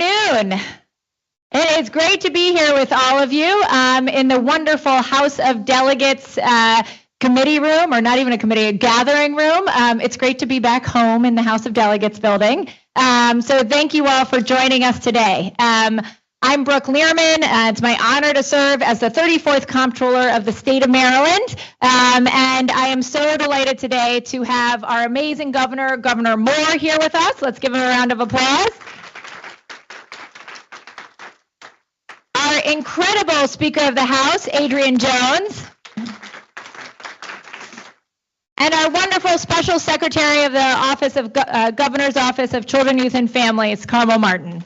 afternoon. It's great to be here with all of you in the wonderful House of Delegates committee room, or not even a committee, a gathering room. It's great to be back home in the House of Delegates building. So thank you all for joining us today. I'm Brooke Lierman. It's my honor to serve as the 34th Comptroller of the state of Maryland. And I am so delighted today to have our amazing Governor Moore, here with us. Let's give him a round of applause. Our incredible Speaker of the House, Adrienne Jones. And our wonderful Special Secretary of the Office of Governor's Office of Children, Youth, and Families, Carmel Martin.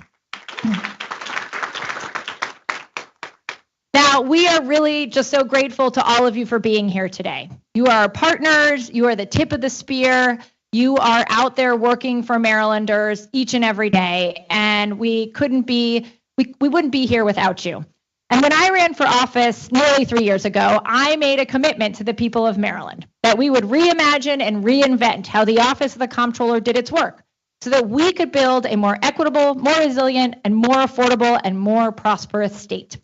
Now, we are really just so grateful to all of you for being here today. You are our partners, you are the tip of the spear, you are out there working for Marylanders each and every day, and we wouldn't be here without you. And when I ran for office nearly 3 years ago, I made a commitment to the people of Maryland that we would reimagine and reinvent how the Office of the Comptroller did its work so that we could build a more equitable, more resilient, and more affordable and more prosperous state.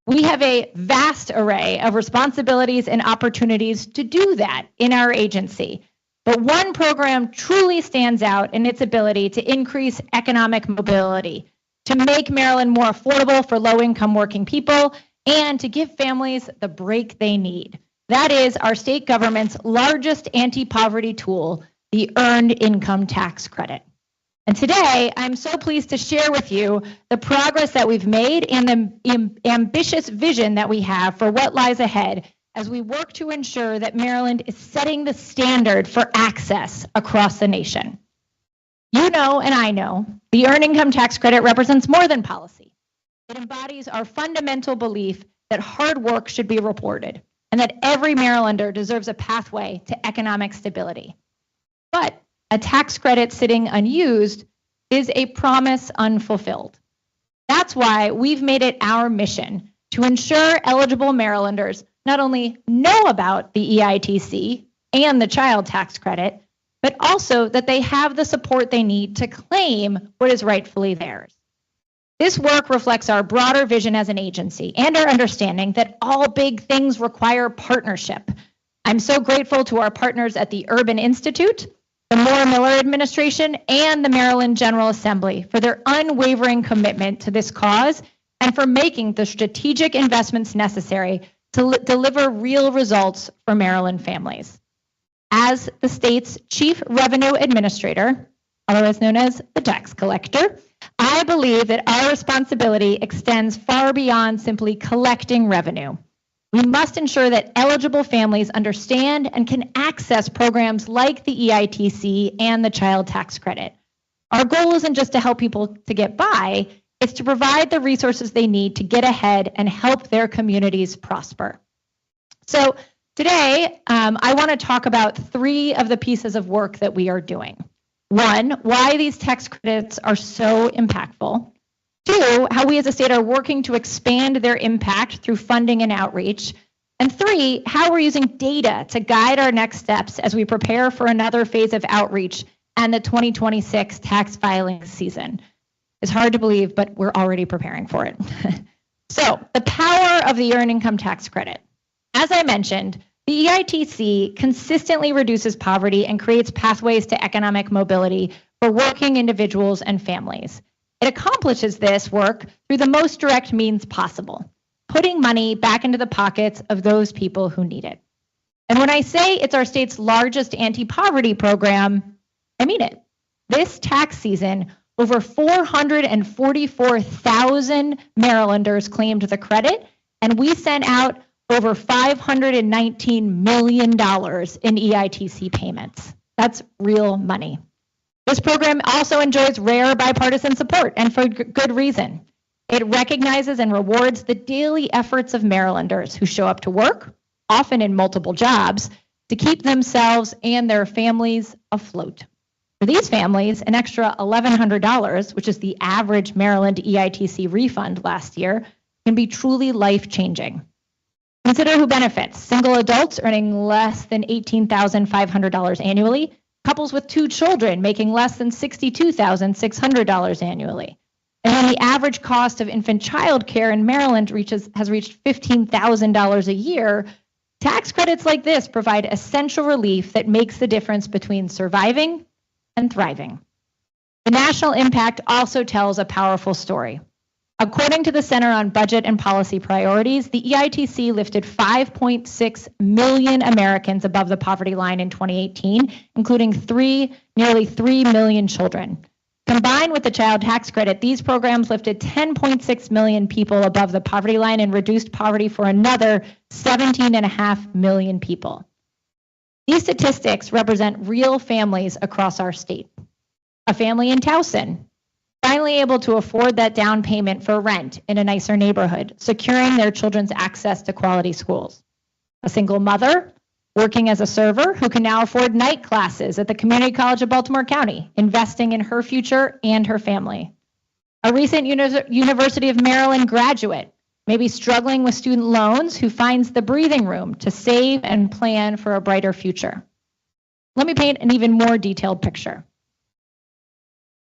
We have a vast array of responsibilities and opportunities to do that in our agency. But one program truly stands out in its ability to increase economic mobility, to make Maryland more affordable for low-income working people, and to give families the break they need. That is our state government's largest anti-poverty tool, the Earned Income Tax Credit. And today, I'm so pleased to share with you the progress that we've made and the ambitious vision that we have for what lies ahead as we work to ensure that Maryland is setting the standard for access across the nation. You know, and I know, the Earned Income Tax Credit represents more than policy. It embodies our fundamental belief that hard work should be rewarded and that every Marylander deserves a pathway to economic stability. But a tax credit sitting unused is a promise unfulfilled. That's why we've made it our mission to ensure eligible Marylanders not only know about the EITC and the child tax credit, but also that they have the support they need to claim what is rightfully theirs. This work reflects our broader vision as an agency and our understanding that all big things require partnership. I'm so grateful to our partners at the Urban Institute, the Moore-Miller administration, and the Maryland General Assembly for their unwavering commitment to this cause and for making the strategic investments necessary to deliver real results for Maryland families. As the state's Chief Revenue Administrator, otherwise known as the tax collector, I believe that our responsibility extends far beyond simply collecting revenue. We must ensure that eligible families understand and can access programs like the EITC and the child tax credit. Our goal isn't just to help people to get by, it's to provide the resources they need to get ahead and help their communities prosper. So today, I want to talk about 3 of the pieces of work that we are doing. 1, why these tax credits are so impactful. 2, how we as a state are working to expand their impact through funding and outreach. And 3, how we're using data to guide our next steps as we prepare for another phase of outreach and the 2026 tax filing season. It's hard to believe, but we're already preparing for it. So, the power of the Earned Income Tax Credit. As I mentioned, the EITC consistently reduces poverty and creates pathways to economic mobility for working individuals and families. It accomplishes this work through the most direct means possible, putting money back into the pockets of those people who need it. And when I say it's our state's largest anti-poverty program, I mean it. This tax season, over 444,000 Marylanders claimed the credit, and we sent out over $519 million in EITC payments. That's real money. This program also enjoys rare bipartisan support, and for good reason. It recognizes and rewards the daily efforts of Marylanders who show up to work, often in multiple jobs, to keep themselves and their families afloat. For these families, an extra $1,100, which is the average Maryland EITC refund last year, can be truly life-changing. Consider who benefits. Single adults earning less than $18,500 annually, couples with 2 children making less than $62,600 annually. And when the average cost of infant child care in Maryland has reached $15,000 a year, tax credits like this provide essential relief that makes the difference between surviving and thriving. The national impact also tells a powerful story. According to the Center on Budget and Policy Priorities, the EITC lifted 5.6 million Americans above the poverty line in 2018, including nearly 3 million children. Combined with the child tax credit, these programs lifted 10.6 million people above the poverty line and reduced poverty for another 17.5 million people. These statistics represent real families across our state. A family in Towson, finally able to afford that down payment for rent in a nicer neighborhood, securing their children's access to quality schools. A single mother working as a server who can now afford night classes at the Community College of Baltimore County, investing in her future and her family. A recent University of Maryland graduate, maybe struggling with student loans, who finds the breathing room to save and plan for a brighter future. Let me paint an even more detailed picture.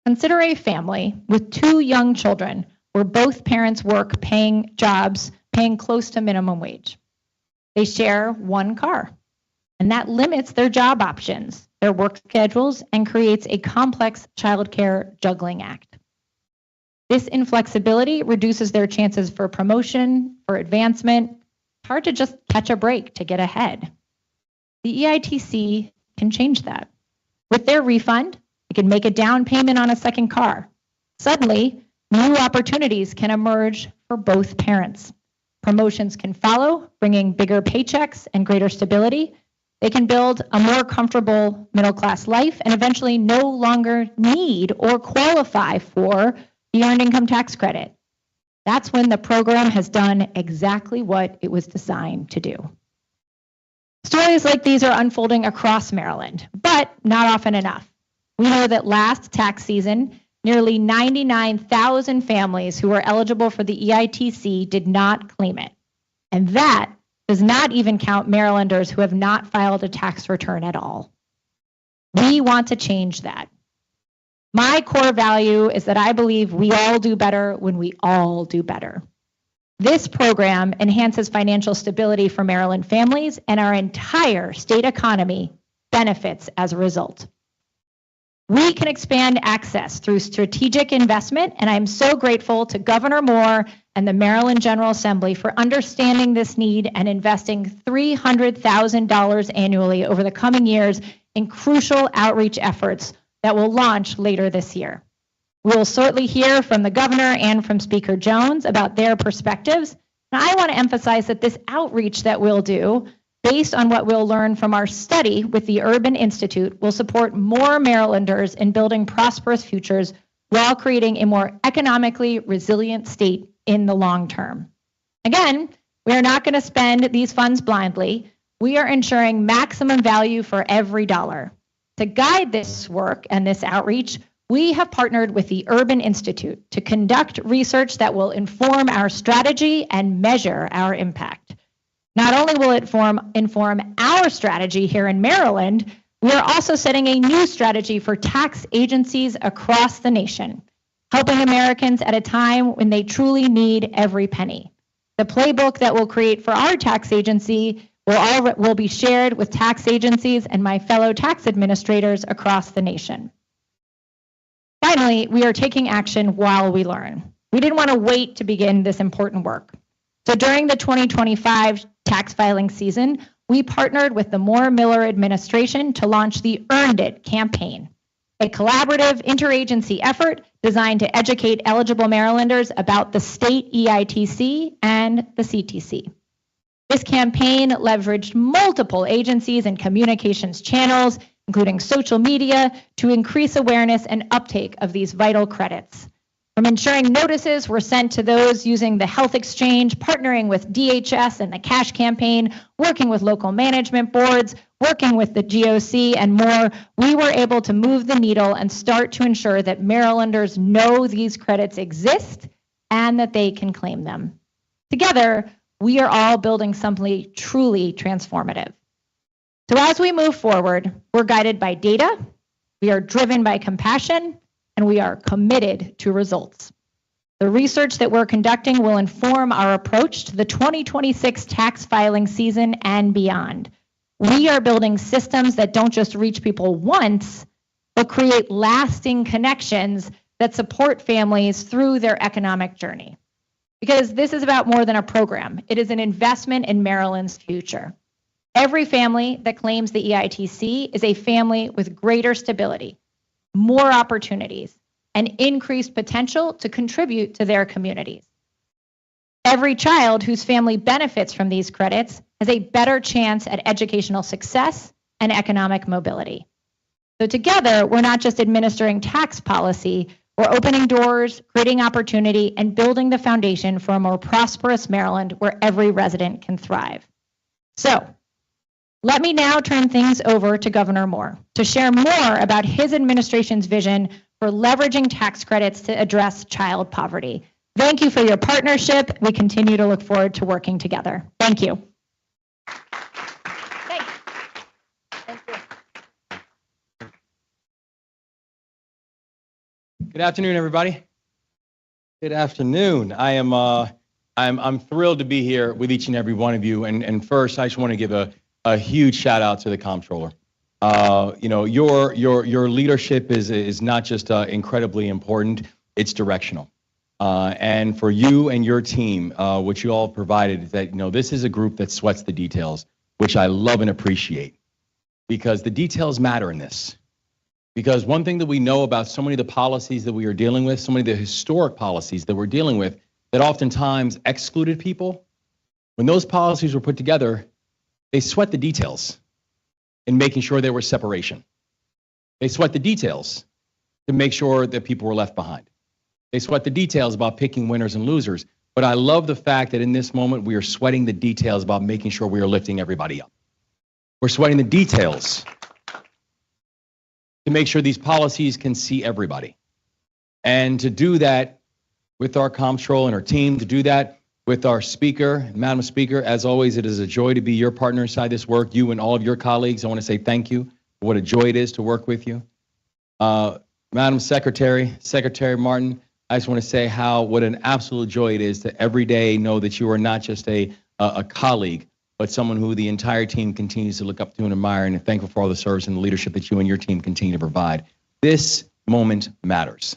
Consider a family with 2 young children where both parents work paying close to minimum wage. They share one car, and that limits their job options, their work schedules, and creates a complex childcare juggling act. This inflexibility reduces their chances for promotion, for advancement. It's hard to just catch a break to get ahead. The EITC can change that. With their refund, you can make a down payment on a second car. Suddenly, new opportunities can emerge for both parents. Promotions can follow, bringing bigger paychecks and greater stability. They can build a more comfortable middle-class life and eventually no longer need or qualify for the Earned Income Tax Credit. That's when the program has done exactly what it was designed to do. Stories like these are unfolding across Maryland, but not often enough. We know that last tax season, nearly 99,000 families who were eligible for the EITC did not claim it. And that does not even count Marylanders who have not filed a tax return at all. We want to change that. My core value is that I believe we all do better when we all do better. This program enhances financial stability for Maryland families, and our entire state economy benefits as a result. We can expand access through strategic investment, and I'm so grateful to Governor Moore and the Maryland General Assembly for understanding this need and investing $300,000 annually over the coming years in crucial outreach efforts that will launch later this year. We will shortly hear from the governor and from Speaker Jones about their perspectives. And I want to emphasize that this outreach that we'll do, based on what we'll learn from our study with the Urban Institute, will support more Marylanders in building prosperous futures while creating a more economically resilient state in the long term. Again, we are not going to spend these funds blindly. We are ensuring maximum value for every dollar. To guide this work and this outreach, we have partnered with the Urban Institute to conduct research that will inform our strategy and measure our impact. Not only will it inform our strategy here in Maryland, we are also setting a new strategy for tax agencies across the nation, helping Americans at a time when they truly need every penny. The playbook that we'll create for our tax agency will be shared with tax agencies and my fellow tax administrators across the nation. Finally, we are taking action while we learn. We didn't want to wait to begin this important work. So during the 2025 tax filing season, we partnered with the Moore-Miller administration to launch the Earned It campaign, a collaborative interagency effort designed to educate eligible Marylanders about the state EITC and the CTC. This campaign leveraged multiple agencies and communications channels, including social media, to increase awareness and uptake of these vital credits. From ensuring notices were sent to those using the health exchange, partnering with DHS and the cash campaign, working with local management boards, working with the GOC and more, we were able to move the needle and start to ensure that Marylanders know these credits exist and that they can claim them. Together, we are all building something truly transformative. So as we move forward, we're guided by data, we are driven by compassion, and we are committed to results. The research that we're conducting will inform our approach to the 2026 tax filing season and beyond. We are building systems that don't just reach people once, but create lasting connections that support families through their economic journey. Because this is about more than a program. It is an investment in Maryland's future. Every family that claims the EITC is a family with greater stability, more opportunities, and increased potential to contribute to their communities. Every child whose family benefits from these credits has a better chance at educational success and economic mobility. So together, we're not just administering tax policy, we're opening doors, creating opportunity, and building the foundation for a more prosperous Maryland where every resident can thrive. So, let me now turn things over to Governor Moore to share more about his administration's vision for leveraging tax credits to address child poverty. Thank you for your partnership. We continue to look forward to working together. Thank you. Thanks. Thank you. Good afternoon, everybody. Good afternoon. I'm thrilled to be here with each and every one of you. And first, I just want to give a huge shout out to the Comptroller. You know, your leadership is not just incredibly important; it's directional. And for you and your team, what you all provided, that this is a group that sweats the details, which I love and appreciate, because the details matter in this. Because one thing that we know about so many of the policies that we are dealing with, so many of the historic policies that we're dealing with, that oftentimes excluded people, when those policies were put together, they sweat the details in making sure there was separation. They sweat the details to make sure that people were left behind. They sweat the details about picking winners and losers. But I love the fact that in this moment, we are sweating the details about making sure we are lifting everybody up. We're sweating the details to make sure these policies can see everybody. And to do that with our comptroller and our team, to do that with our speaker, Madam Speaker, as always, it is a joy to be your partner inside this work, you and all of your colleagues. I want to say thank you for what a joy it is to work with you. Madam Secretary, Secretary Martin, I just want to say what an absolute joy it is to every day know that you are not just a colleague, but someone who the entire team continues to look up to and admire, and thankful for all the service and the leadership that you and your team continue to provide. This moment matters.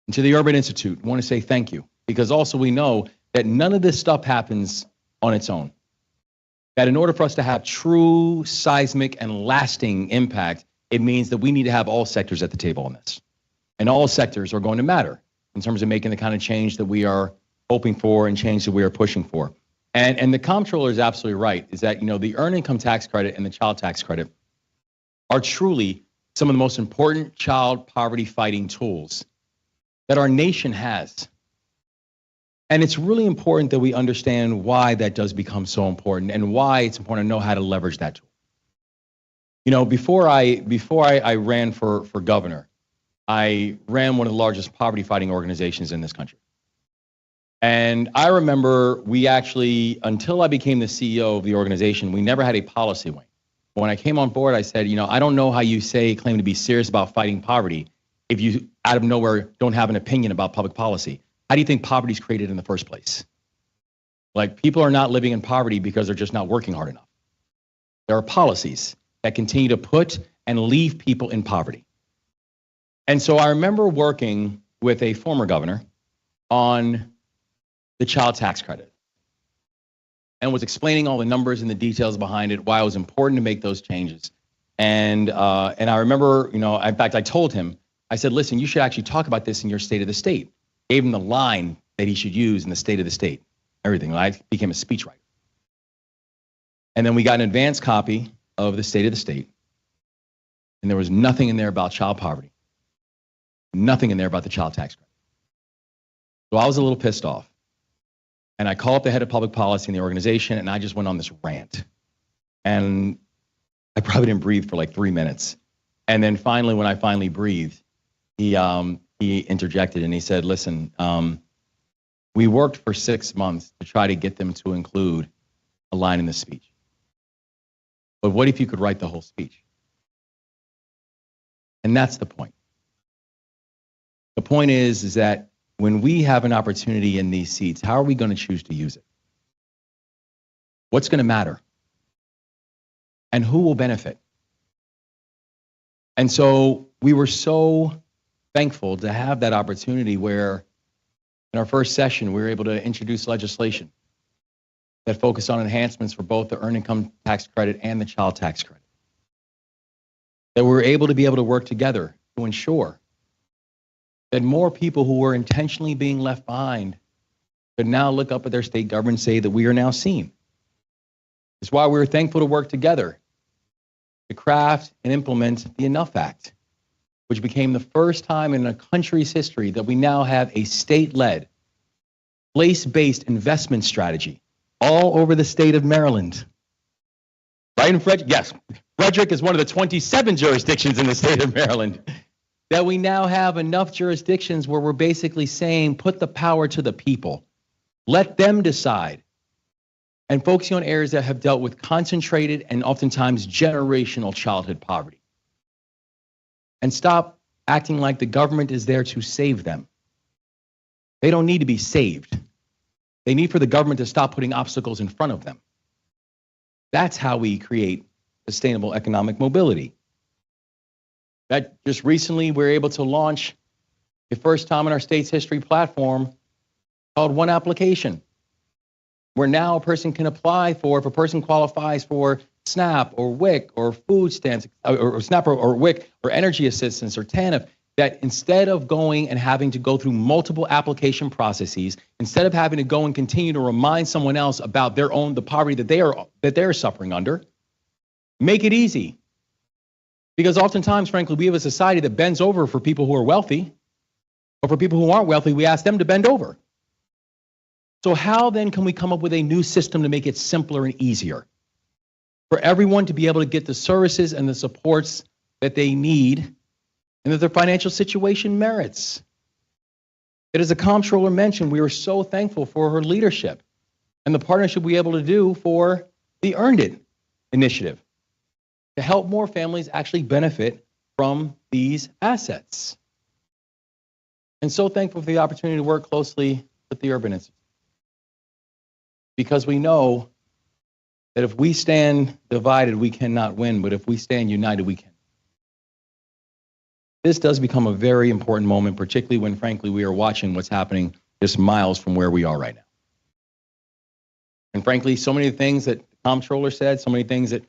And to the Urban Institute, I want to say thank you, because also we know that none of this stuff happens on its own. That in order for us to have true seismic and lasting impact, it means that we need to have all sectors at the table on this. And all sectors are going to matter in terms of making the kind of change that we are hoping for and change that we are pushing for. And the comptroller is absolutely right, is that the earned income tax credit and the child tax credit are truly some of the most important child poverty fighting tools that our nation has. And it's really important that we understand why that does become so important and why it's important to know how to leverage that tool. Before I ran for governor, I ran one of the largest poverty fighting organizations in this country. And I remember we actually, until I became the CEO of the organization, we never had a policy wing. When I came on board, I said, I don't know how you claim to be serious about fighting poverty if you, out of nowhere, don't have an opinion about public policy. How do you think poverty is created in the first place? Like, people are not living in poverty because they're just not working hard enough. There are policies that continue to put and leave people in poverty. And so I remember working with a former governor on the child tax credit and was explaining all the numbers and the details behind it, why it was important to make those changes. And I remember, in fact, I told him, I said, listen, you should actually talk about this in your state of the state. Gave him the line that he should use in the state of the state, everything. I became a speechwriter. And then we got an advanced copy of the state of the state. And there was nothing in there about child poverty. Nothing in there about the child tax credit. So I was a little pissed off. And I called up the head of public policy in the organization, and I just went on this rant. And I probably didn't breathe for like 3 minutes. And then finally, when I finally breathed, he interjected and he said, listen, we worked for 6 months to try to get them to include a line in the speech. But what if you could write the whole speech? And that's the point. The point is that when we have an opportunity in these seats, how are we going to choose to use it? What's going to matter? And who will benefit? And so we were so thankful to have that opportunity where in our first session, we were able to introduce legislation that focused on enhancements for both the earned income tax credit and the child tax credit. That we were able to work together to ensure that more people who were intentionally being left behind could now look up at their state government and say that we are now seen. It's why we were thankful to work together to craft and implement the Enough Act, which became the first time in a country's history that we now have a state-led, place-based investment strategy all over the state of Maryland. Right in Frederick? Yes. Frederick is one of the 27 jurisdictions in the state of Maryland. That we now have enough jurisdictions where we're basically saying, put the power to the people. Let them decide. And focusing on areas that have dealt with concentrated and oftentimes generational childhood poverty. And stop acting like the government is there to save them. They don't need to be saved. They need for the government to stop putting obstacles in front of them. That's how we create sustainable economic mobility. That just recently we were able to launch the first time in our state's history platform called One Application, where now a person can apply for, if a person qualifies for SNAP or WIC or food stamps, or SNAP or WIC or energy assistance or TANF, that instead of going and having to go through multiple application processes, instead of having to go and continue to remind someone else about the poverty that they're suffering under, make it easy. Because oftentimes, frankly, we have a society that bends over for people who are wealthy, or for people who aren't wealthy, we ask them to bend over. So how then can we come up with a new system to make it simpler and easier for everyone to be able to get the services and the supports that they need and that their financial situation merits? As the Comptroller mentioned, we were so thankful for her leadership and the partnership we were able to do for the Earned It initiative to help more families actually benefit from these assets. And so thankful for the opportunity to work closely with the Urban Institute. Because we know that if we stand divided, we cannot win, but if we stand united, we can. This does become a very important moment, particularly when, frankly, we are watching what's happening just miles from where we are right now. And frankly, so many things that the Comptroller said, so many things that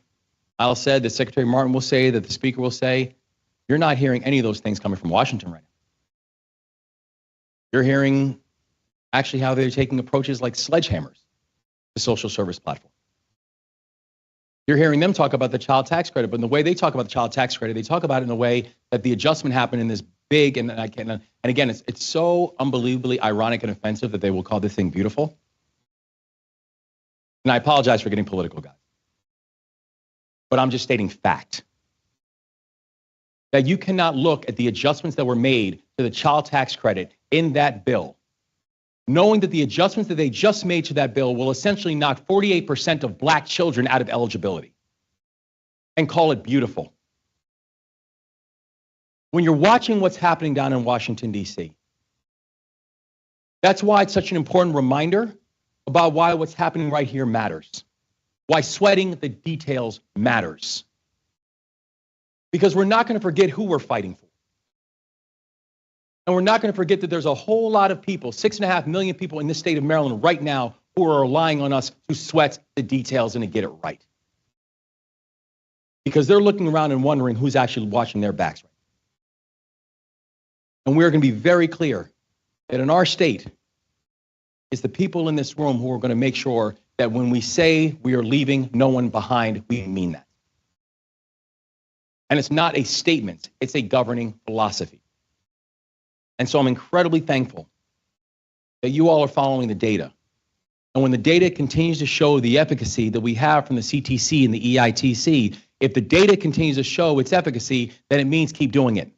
Al said, that Secretary Martin will say, that the Speaker will say, you're not hearing any of those things coming from Washington right now. You're hearing actually how they're taking approaches like sledgehammers to social service platform. You're hearing them talk about the child tax credit, but in the way they talk about the child tax credit, they talk about it in a way that the adjustment happened in this big, and again, it's so unbelievably ironic and offensive that they will call this thing beautiful. And I apologize for getting political, guys. But I'm just stating fact. That you cannot look at the adjustments that were made to the child tax credit in that bill, knowing that the adjustments that they just made to that bill will essentially knock 48% of black children out of eligibility, and call it beautiful. When you're watching what's happening down in Washington, D.C., that's why it's such an important reminder about why what's happening right here matters, why sweating the details matters. Because we're not going to forget who we're fighting for. And we're not going to forget that there's a whole lot of people, 6.5 million people in this state of Maryland right now who are relying on us to sweat the details and to get it right. Because they're looking around and wondering who's actually watching their backs right now. And we're going to be very clear that in our state, it's the people in this room who are going to make sure that when we say we are leaving no one behind, we mean that. And it's not a statement, it's a governing philosophy. And so I'm incredibly thankful that you all are following the data. And when the data continues to show the efficacy that we have from the CTC and the EITC, if the data continues to show its efficacy, then it means keep doing it.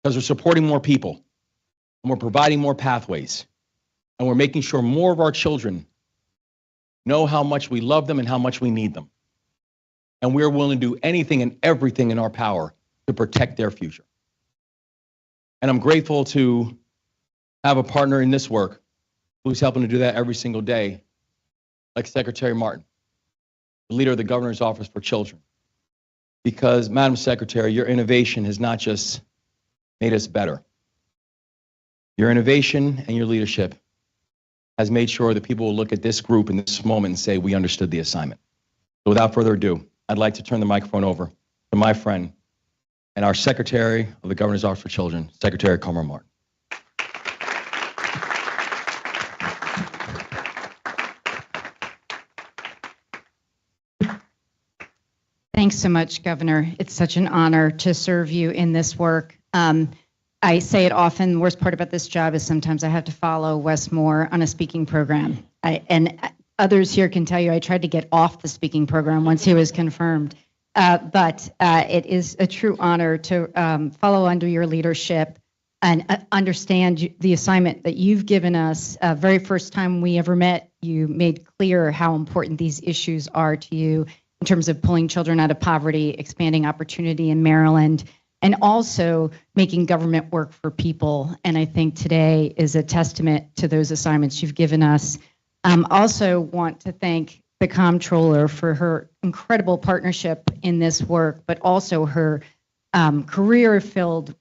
Because we're supporting more people, and we're providing more pathways, and we're making sure more of our children know how much we love them and how much we need them. And we're willing to do anything and everything in our power to protect their future. And I'm grateful to I have a partner in this work who's helping to do that every single day, like Secretary Martin, the leader of the Governor's Office for Children. Because, Madam Secretary, your innovation has not just made us better. Your innovation and your leadership has made sure that people will look at this group in this moment and say, we understood the assignment. So without further ado, I'd like to turn the microphone over to my friend and our Secretary of the Governor's Office for Children, Secretary Carmel Martin. Thanks so much, Governor. It's such an honor to serve you in this work. I say it often, the worst part about this job is sometimes I have to follow Wes Moore on a speaking program. And others here can tell you I tried to get off the speaking program once he was confirmed. But it is a true honor to follow under your leadership and understand the assignment that you've given us. Very first time we ever met, you made clear how important these issues are to you in terms of pulling children out of poverty, expanding opportunity in Maryland, and also making government work for people. And I think today is a testament to those assignments you've given us. Also want to thank the Comptroller for her incredible partnership in this work, but also her career-filled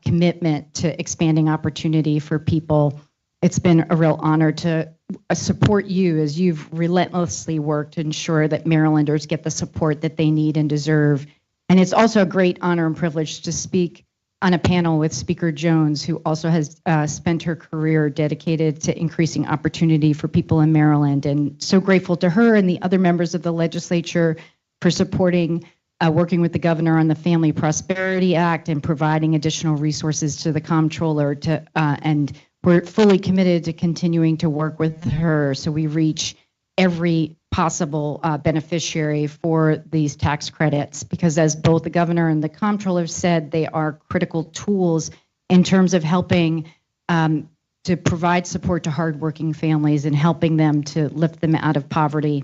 commitment to expanding opportunity for people. It's been a real honor to support you as you've relentlessly worked to ensure that Marylanders get the support that they need and deserve. And it's also a great honor and privilege to speak on a panel with Speaker Jones, who also has spent her career dedicated to increasing opportunity for people in Maryland. And so grateful to her and the other members of the legislature for supporting working with the governor on the Family Prosperity Act and providing additional resources to the Comptroller and we're fully committed to continuing to work with her so we reach every possible beneficiary for these tax credits, because as both the governor and the Comptroller said, they are critical tools in terms of helping to provide support to hardworking families and helping them to lift them out of poverty.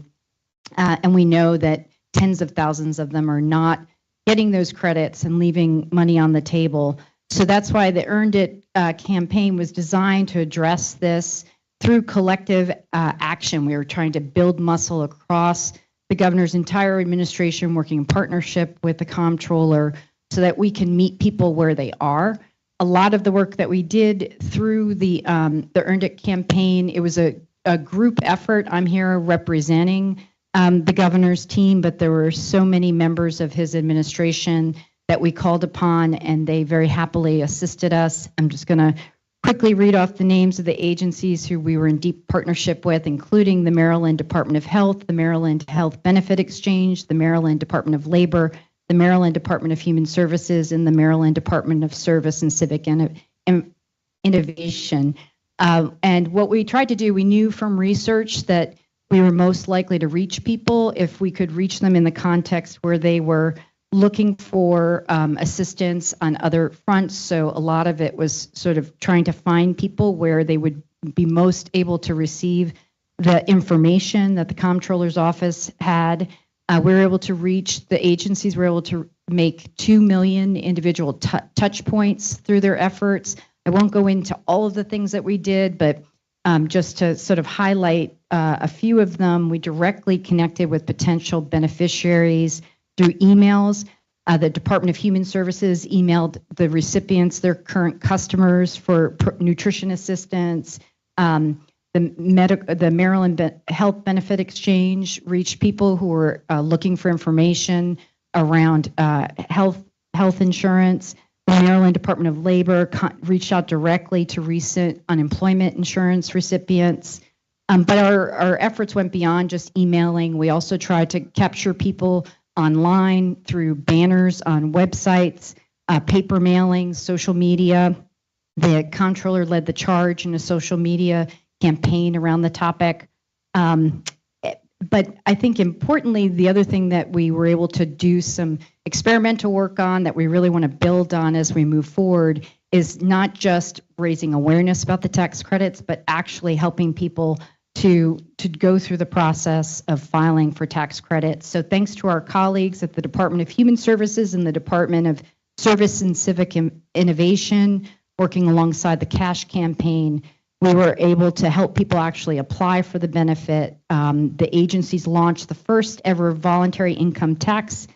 And we know that tens of thousands of them are not getting those credits and leaving money on the table. So that's why the Earned It campaign was designed to address this through collective action. We were trying to build muscle across the governor's entire administration, working in partnership with the Comptroller so that we can meet people where they are. A lot of the work that we did through the Earned It campaign, it was a group effort. I'm here representing the governor's team, but there were so many members of his administration that we called upon, and they very happily assisted us. I'm just going to quickly read off the names of the agencies who we were in deep partnership with, including the Maryland Department of Health, the Maryland Health Benefit Exchange, the Maryland Department of Labor, the Maryland Department of Human Services, and the Maryland Department of Service and Civic Innovation. And what we tried to do, we knew from research that we were most likely to reach people if we could reach them in the context where they were looking for assistance on other fronts. So a lot of it was sort of trying to find people where they would be most able to receive the information that the Comptroller's office had. We were able to reach the agencies, we were able to make 2 million individual touch points through their efforts. I won't go into all of the things that we did, but just to sort of highlight a few of them, we directly connected with potential beneficiaries through emails. The Department of Human Services emailed the recipients, their current customers for nutrition assistance. The Maryland Health Benefit Exchange reached people who were looking for information around health insurance. The Maryland Department of Labor reached out directly to recent unemployment insurance recipients. But our efforts went beyond just emailing. We also tried to capture people online through banners on websites, paper mailings, social media. The Comptroller led the charge in a social media campaign around the topic. But I think importantly, the other thing that we were able to do some experimental work on that we really want to build on as we move forward is not just raising awareness about the tax credits, but actually helping people to go through the process of filing for tax credits. So thanks to our colleagues at the Department of Human Services and the Department of Service and Civic Innovation, working alongside the cash campaign, we were able to help people actually apply for the benefit. The agencies launched the first ever voluntary income tax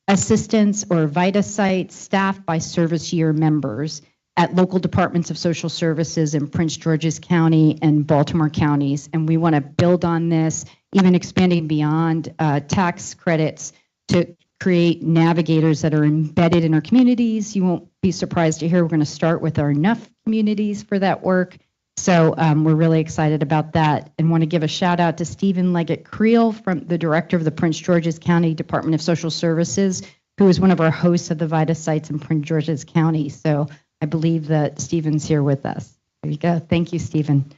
assistance, or VITA site, staffed by service year members at local departments of social services in Prince George's County and Baltimore counties. And we want to build on this, even expanding beyond tax credits to create navigators that are embedded in our communities. You won't be surprised to hear we're going to start with our enough communities for that work. So we're really excited about that, and want to give a shout out to Stephen Leggett-Creel, from the director of the Prince George's County Department of Social Services, who is one of our hosts of the VITA sites in Prince George's County. So I believe that Stephen's here with us. There you go. Thank you, Stephen.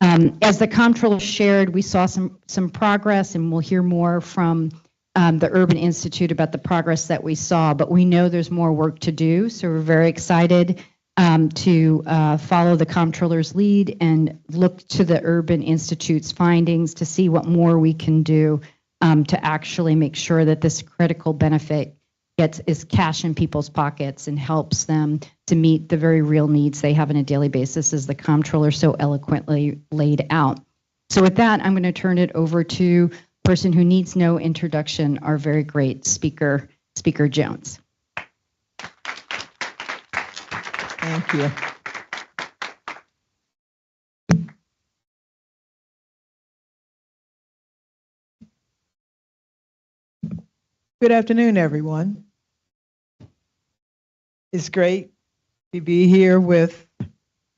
As the comptroller shared, we saw some progress, and we'll hear more from the Urban Institute about the progress that we saw, but we know there's more work to do. So we're very excited to follow the comptroller's lead and look to the Urban Institute's findings to see what more we can do to actually make sure that this critical benefit is cash in people's pockets and helps them to meet the very real needs they have on a daily basis, as the comptroller so eloquently laid out. So with that, I'm going to turn it over to a person who needs no introduction, our very great speaker, Speaker Jones. Thank you. Good afternoon, everyone. It's great to be here with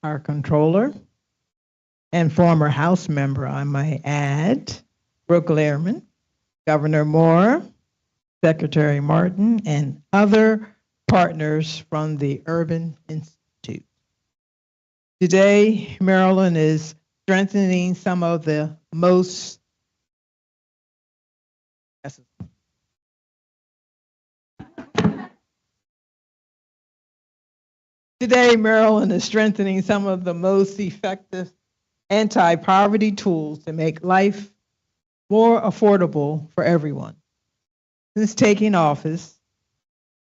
our controller and former House member, I might add, Brooke Lierman, Governor Moore, Secretary Martin, and other partners from the Urban Institute. Today, Maryland is strengthening some of the most effective anti-poverty tools to make life more affordable for everyone. Since taking office,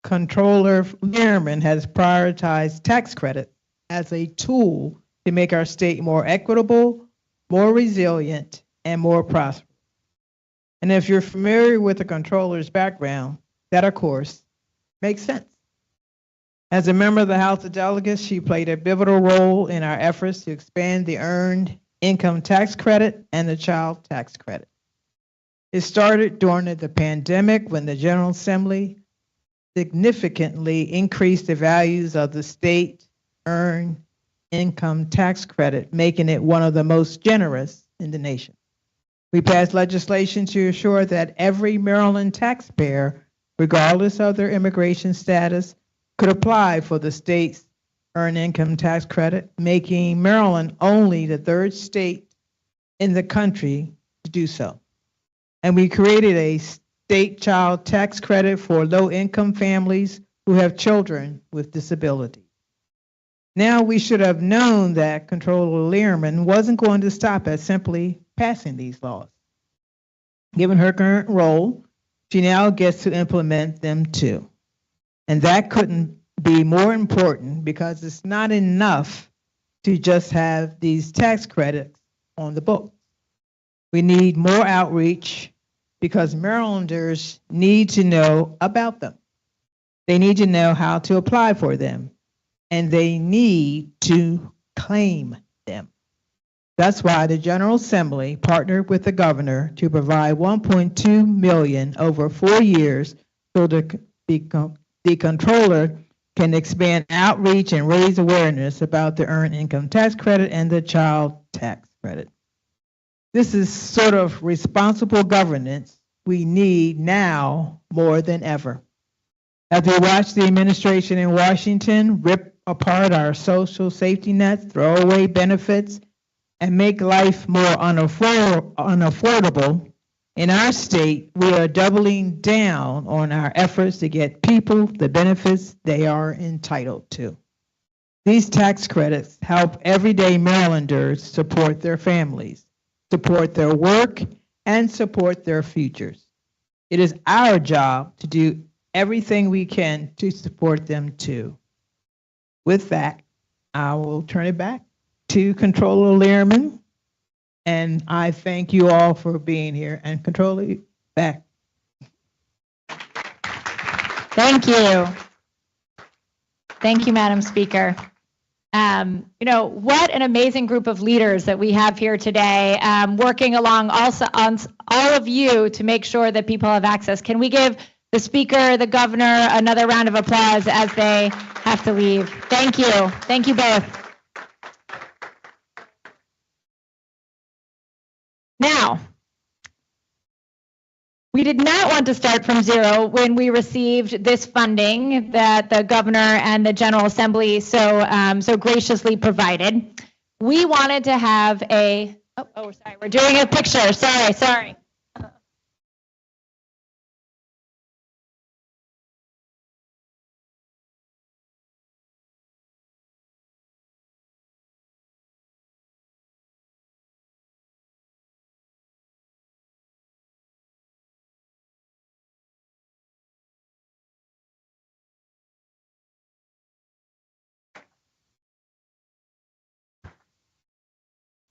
Comptroller Lierman has prioritized tax credit as a tool to make our state more equitable, more resilient, and more prosperous. And if you're familiar with the controller's background, that of course makes sense. As a member of the House of Delegates, she played a pivotal role in our efforts to expand the Earned Income Tax Credit and the Child Tax Credit. It started during the pandemic, when the General Assembly significantly increased the values of the state Earned Income Tax Credit, making it one of the most generous in the nation. We passed legislation to ensure that every Maryland taxpayer, regardless of their immigration status, could apply for the state's Earned Income Tax Credit, making Maryland only the third state in the country to do so. And we created a state child tax credit for low-income families who have children with disabilities. Now, we should have known that Comptroller Lierman wasn't going to stop at simply passing these laws. Given her current role, she now gets to implement them too. And that couldn't be more important, because it's not enough to just have these tax credits on the books. We need more outreach, because Marylanders need to know about them. They need to know how to apply for them, and they need to claim them. That's why the General Assembly partnered with the governor to provide $1.2 million over 4 years so the controller can expand outreach and raise awareness about the Earned Income Tax Credit and the Child Tax Credit. This is sort of responsible governance we need now more than ever. As we watch the administration in Washington rip apart our social safety nets, throw away benefits, and make life more unaffordable, in our state, we are doubling down on our efforts to get people the benefits they are entitled to. These tax credits help everyday Marylanders support their families, support their work, and support their futures. It is our job to do everything we can to support them too. With that, I will turn it back to Controller Lierman. And I thank you all for being here. And Controller, back. Thank you. Thank you, Madam Speaker. What an amazing group of leaders that we have here today, working along also on all of you to make sure that people have access. Can we give the Speaker, the Governor, another round of applause as they have to leave? Thank you. Thank you both. Now, we did not want to start from zero when we received this funding that the Governor and the General Assembly so graciously provided. We wanted to have sorry, we're doing a picture. Sorry.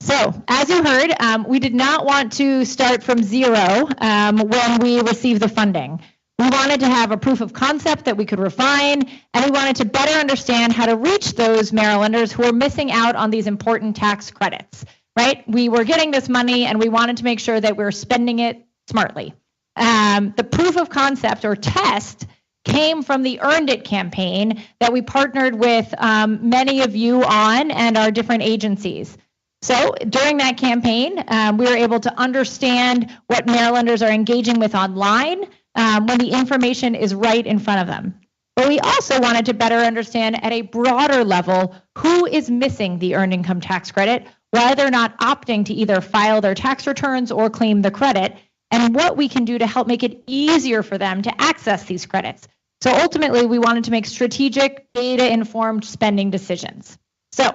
So, as you heard, we did not want to start from zero when we received the funding. We wanted to have a proof of concept that we could refine, and we wanted to better understand how to reach those Marylanders who are missing out on these important tax credits, right? We were getting this money, and we wanted to make sure that we were spending it smartly. The proof of concept or test came from the Earned It campaign that we partnered with many of you on and our different agencies. So during that campaign, we were able to understand what Marylanders are engaging with online when the information is right in front of them. But we also wanted to better understand at a broader level who is missing the earned income tax credit, why they're not opting to either file their tax returns or claim the credit, and what we can do to help make it easier for them to access these credits. So ultimately, we wanted to make strategic, data-informed spending decisions. So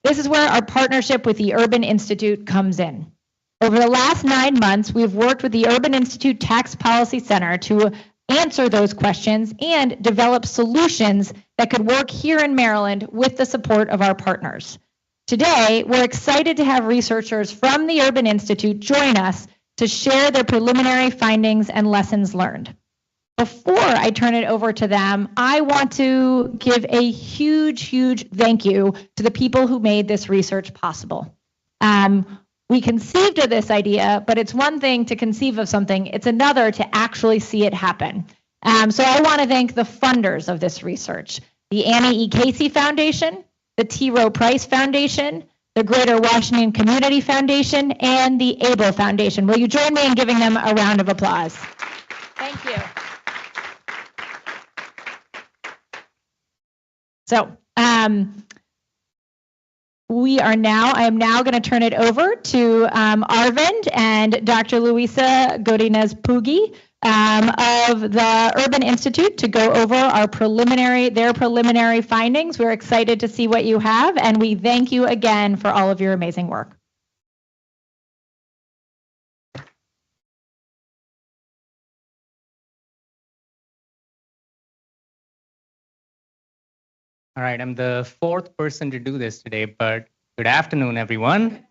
this is where our partnership with the Urban Institute comes in. Over the last 9 months, we've worked with the Urban Institute Tax Policy Center to answer those questions and develop solutions that could work here in Maryland with the support of our partners. Today, we're excited to have researchers from the Urban Institute join us to share their preliminary findings and lessons learned. Before I turn it over to them, I want to give a huge thank you to the people who made this research possible. We conceived of this idea, but it's one thing to conceive of something, it's another to actually see it happen. So I want to thank the funders of this research, the Annie E. Casey Foundation, the T. Rowe Price Foundation, the Greater Washington Community Foundation, and the ABLE Foundation. Will you join me in giving them a round of applause? Thank you. So I am now going to turn it over to Arvind and Dr. Luisa Godinez-Pugi of the Urban Institute to go over their preliminary findings. We're excited to see what you have, and we thank you again for all of your amazing work. All right, I'm the fourth person to do this today, but good afternoon, everyone.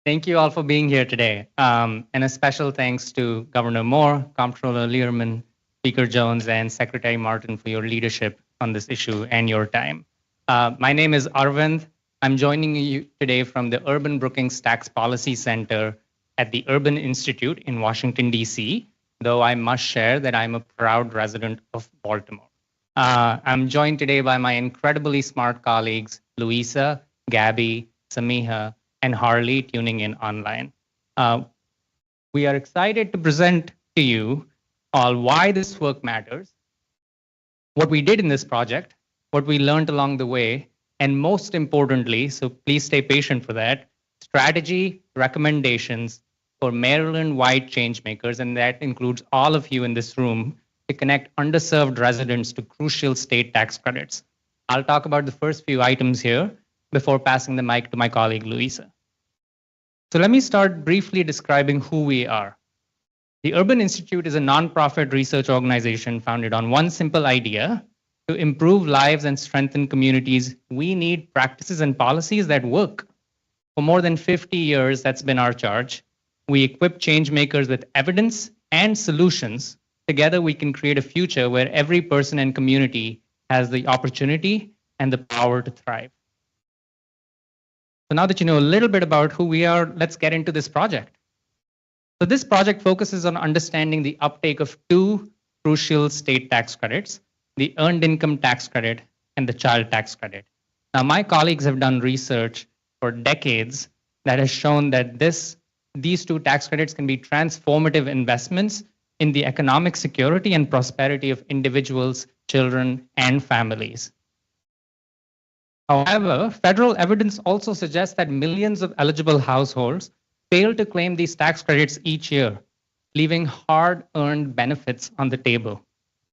Thank you all for being here today. And a special thanks to Governor Moore, Comptroller Lierman, Speaker Jones, and Secretary Martin for your leadership on this issue and your time. My name is Arvind. I'm joining you today from the Urban Brookings Tax Policy Center at the Urban Institute in Washington, D.C., though I must share that I'm a proud resident of Baltimore. I'm joined today by my incredibly smart colleagues, Luisa, Gabby, Samiha, and Harley tuning in online. We are excited to present to you all why this work matters, what we did in this project, what we learned along the way, and most importantly, so please stay patient for that, strategy recommendations for Maryland-wide change makers, and that includes all of you in this room, to connect underserved residents to crucial state tax credits. I'll talk about the first few items here before passing the mic to my colleague, Luisa. So let me start briefly describing who we are. The Urban Institute is a nonprofit research organization founded on one simple idea: To improve lives and strengthen communities, we need practices and policies that work. For more than 50 years, that's been our charge. We equip change makers with evidence and solutions. Together, we can create a future where every person and community has the opportunity and the power to thrive. So now that you know a little bit about who we are, let's get into this project. So this project focuses on understanding the uptake of two crucial state tax credits, the Earned Income Tax Credit and the Child Tax Credit. Now, my colleagues have done research for decades that has shown that these two tax credits can be transformative investments in the economic security and prosperity of individuals, children, and families. However, federal evidence also suggests that millions of eligible households fail to claim these tax credits each year, leaving hard-earned benefits on the table.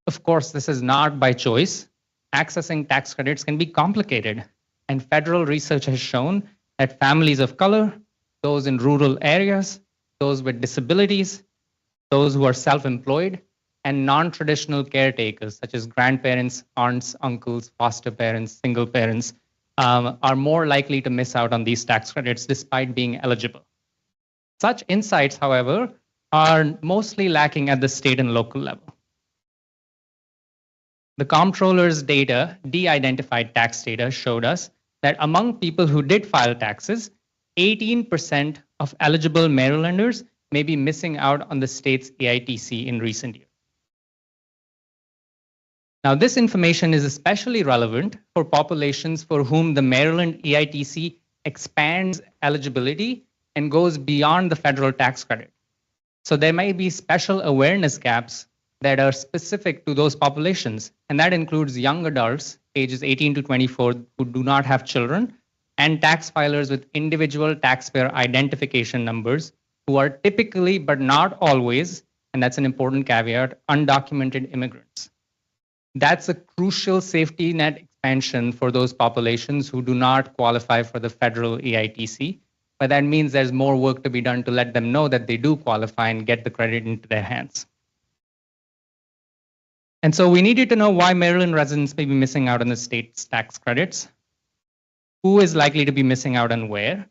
Of course, this is not by choice. Accessing tax credits can be complicated, and federal research has shown that families of color, those in rural areas, those with disabilities, those who are self-employed, and non-traditional caretakers, such as grandparents, aunts, uncles, foster parents, single parents, are more likely to miss out on these tax credits despite being eligible. Such insights, however, are mostly lacking at the state and local level. The Comptroller's data, de-identified tax data, showed us that among people who did file taxes, 18% of eligible Marylanders may be missing out on the state's EITC in recent years. Now, this information is especially relevant for populations for whom the Maryland EITC expands eligibility and goes beyond the federal tax credit. So there may be special awareness gaps that are specific to those populations, and that includes young adults ages 18 to 24 who do not have children, and tax filers with individual taxpayer identification numbers who are typically, but not always, and that's an important caveat, undocumented immigrants. That's a crucial safety net expansion for those populations who do not qualify for the federal EITC, but that means there's more work to be done to let them know that they do qualify and get the credit into their hands. And so we needed to know why Maryland residents may be missing out on the state's tax credits. Who is likely to be missing out and where?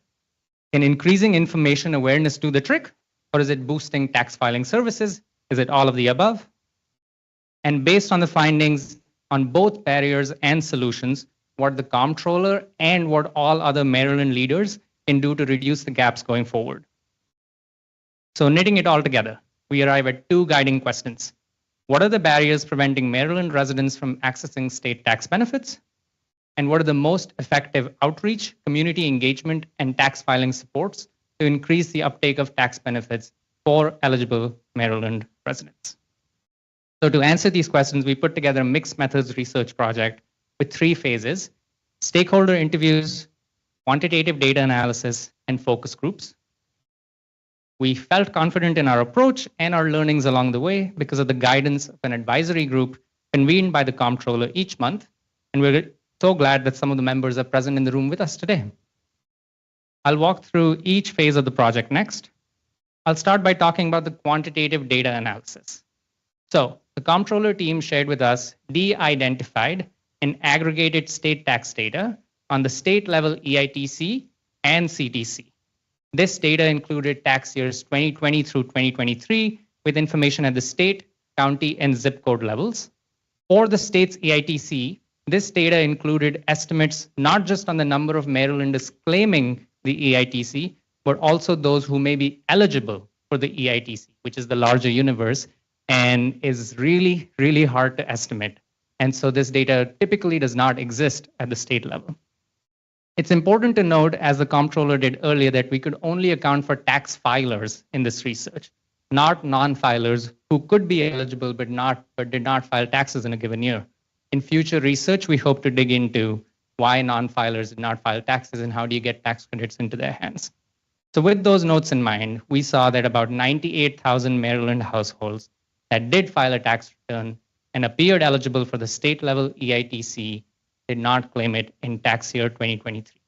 Can increasing information awareness do the trick? Or is it boosting tax filing services? Is it all of the above? And based on the findings on both barriers and solutions, what the Comptroller and what all other Maryland leaders can do to reduce the gaps going forward. So knitting it all together, we arrive at two guiding questions. What are the barriers preventing Maryland residents from accessing state tax benefits? And what are the most effective outreach, community engagement, and tax filing supports to increase the uptake of tax benefits for eligible Maryland residents? So to answer these questions, we put together a mixed methods research project with 3 phases: stakeholder interviews, quantitative data analysis, and focus groups. We felt confident in our approach and our learnings along the way because of the guidance of an advisory group convened by the Comptroller each month, and we're so glad that some of the members are present in the room with us today. I'll walk through each phase of the project next. I'll start by talking about the quantitative data analysis. So the Comptroller team shared with us de-identified and aggregated state tax data on the state level EITC and CTC. This data included tax years 2020 through 2023 with information at the state, county, and zip code levels. For the state's EITC, this data included estimates not just on the number of Marylanders claiming the EITC, but also those who may be eligible for the EITC, which is the larger universe and is really, really hard to estimate. And so this data typically does not exist at the state level. It's important to note, as the Comptroller did earlier, that we could only account for tax filers in this research, not non-filers who could be eligible but did not file taxes in a given year. In future research, we hope to dig into why non-filers did not file taxes and how do you get tax credits into their hands. So with those notes in mind, we saw that about 98,000 Maryland households that did file a tax return and appeared eligible for the state level EITC did not claim it in tax year 2023.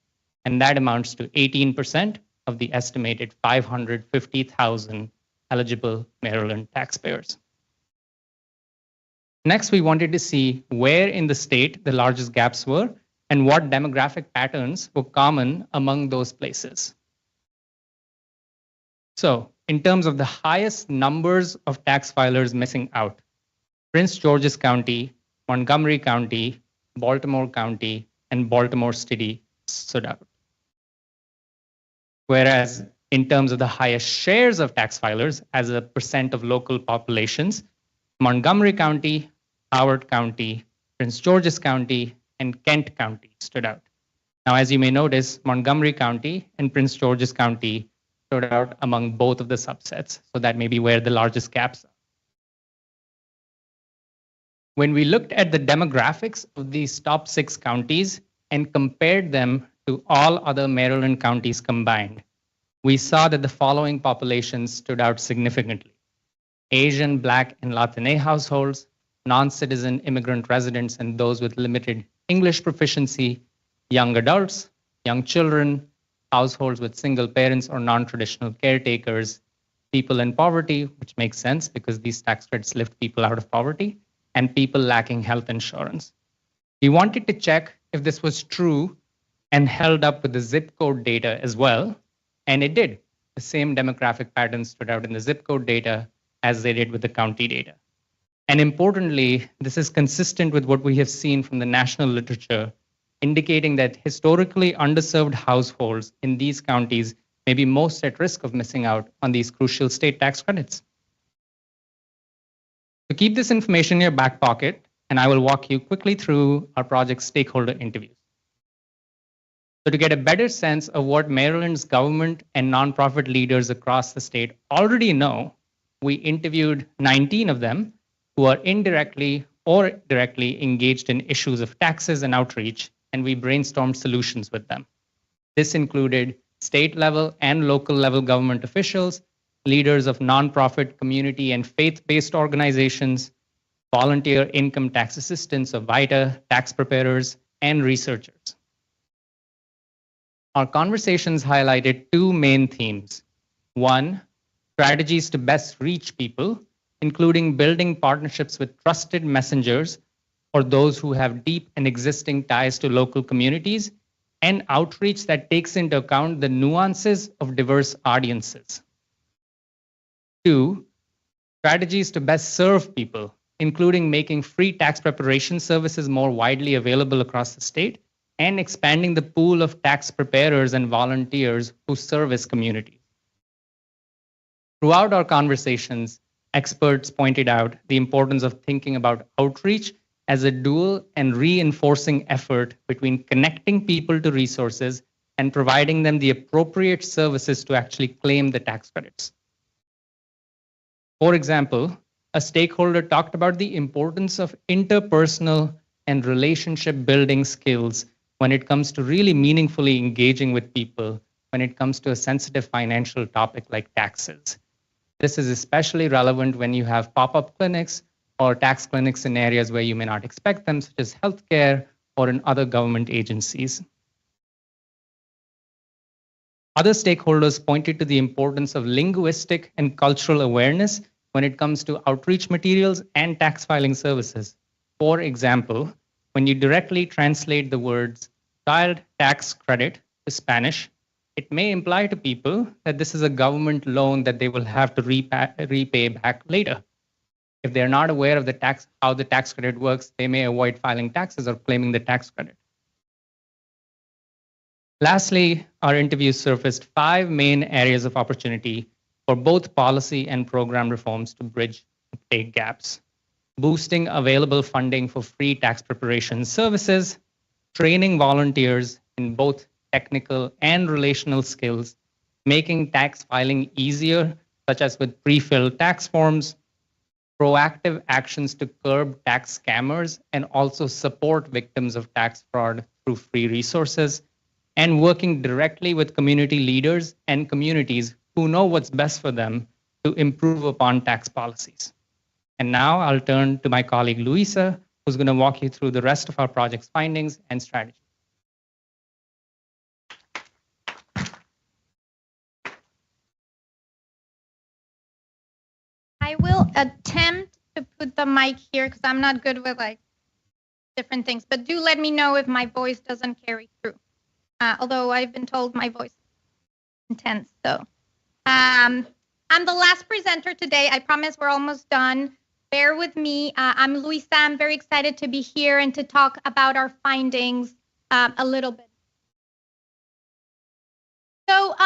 And that amounts to 18% of the estimated 550,000 eligible Maryland taxpayers. Next, we wanted to see where in the state the largest gaps were and what demographic patterns were common among those places. So, in terms of the highest numbers of tax filers missing out, Prince George's County, Montgomery County, Baltimore County, and Baltimore City stood out. Whereas in terms of the highest shares of tax filers as a percent of local populations, Montgomery County, Howard County, Prince George's County, and Kent County stood out. Now, as you may notice, Montgomery County and Prince George's County stood out among both of the subsets. So that may be where the largest gaps are. When we looked at the demographics of these top 6 counties and compared them to all other Maryland counties combined, we saw that the following populations stood out significantly: Asian, Black, and Latine households, non-citizen immigrant residents and those with limited English proficiency, young adults, young children, households with single parents or non-traditional caretakers, people in poverty, which makes sense because these tax credits lift people out of poverty, and people lacking health insurance. We wanted to check if this was true and held up with the zip code data as well, and it did. The same demographic patterns stood out in the zip code data as they did with the county data. And importantly, this is consistent with what we have seen from the national literature, indicating that historically underserved households in these counties may be most at risk of missing out on these crucial state tax credits. So keep this information in your back pocket, and I will walk you quickly through our project stakeholder interviews. So to get a better sense of what Maryland's government and nonprofit leaders across the state already know, we interviewed 19 of them who are indirectly or directly engaged in issues of taxes and outreach, and we brainstormed solutions with them. This included state level and local level government officials, leaders of nonprofit, community, and faith-based organizations, volunteer income tax assistants or VITA, tax preparers, and researchers. Our conversations highlighted 2 main themes. 1, strategies to best reach people, including building partnerships with trusted messengers or those who have deep and existing ties to local communities, and outreach that takes into account the nuances of diverse audiences. 2, strategies to best serve people, including making free tax preparation services more widely available across the state and expanding the pool of tax preparers and volunteers who service communities. Throughout our conversations, experts pointed out the importance of thinking about outreach as a dual and reinforcing effort between connecting people to resources and providing them the appropriate services to actually claim the tax credits. For example, a stakeholder talked about the importance of interpersonal and relationship building skills when it comes to really meaningfully engaging with people when it comes to a sensitive financial topic like taxes. This is especially relevant when you have pop-up clinics or tax clinics in areas where you may not expect them, such as healthcare or in other government agencies. Other stakeholders pointed to the importance of linguistic and cultural awareness when it comes to outreach materials and tax filing services. For example, when you directly translate the words child tax credit to Spanish, it may imply to people that this is a government loan that they will have to repay back later. If they're not aware of how the tax credit works, they may avoid filing taxes or claiming the tax credit. Lastly, our interview surfaced 5 main areas of opportunity for both policy and program reforms to bridge uptake gaps: boosting available funding for free tax preparation services, training volunteers in both technical and relational skills, making tax filing easier, such as with pre-filled tax forms, proactive actions to curb tax scammers and also support victims of tax fraud through free resources, and working directly with community leaders and communities who know what's best for them to improve upon tax policies. And now I'll turn to my colleague Luisa, who's going to walk you through the rest of our project's findings and strategy. I will attempt to put the mic here because I'm not good with like different things, but do let me know if my voice doesn't carry through. Although I've been told my voice is intense. So I'm the last presenter today. I promise we're almost done. Bear with me. I'm Luisa. I'm very excited to be here and to talk about our findings a little bit. So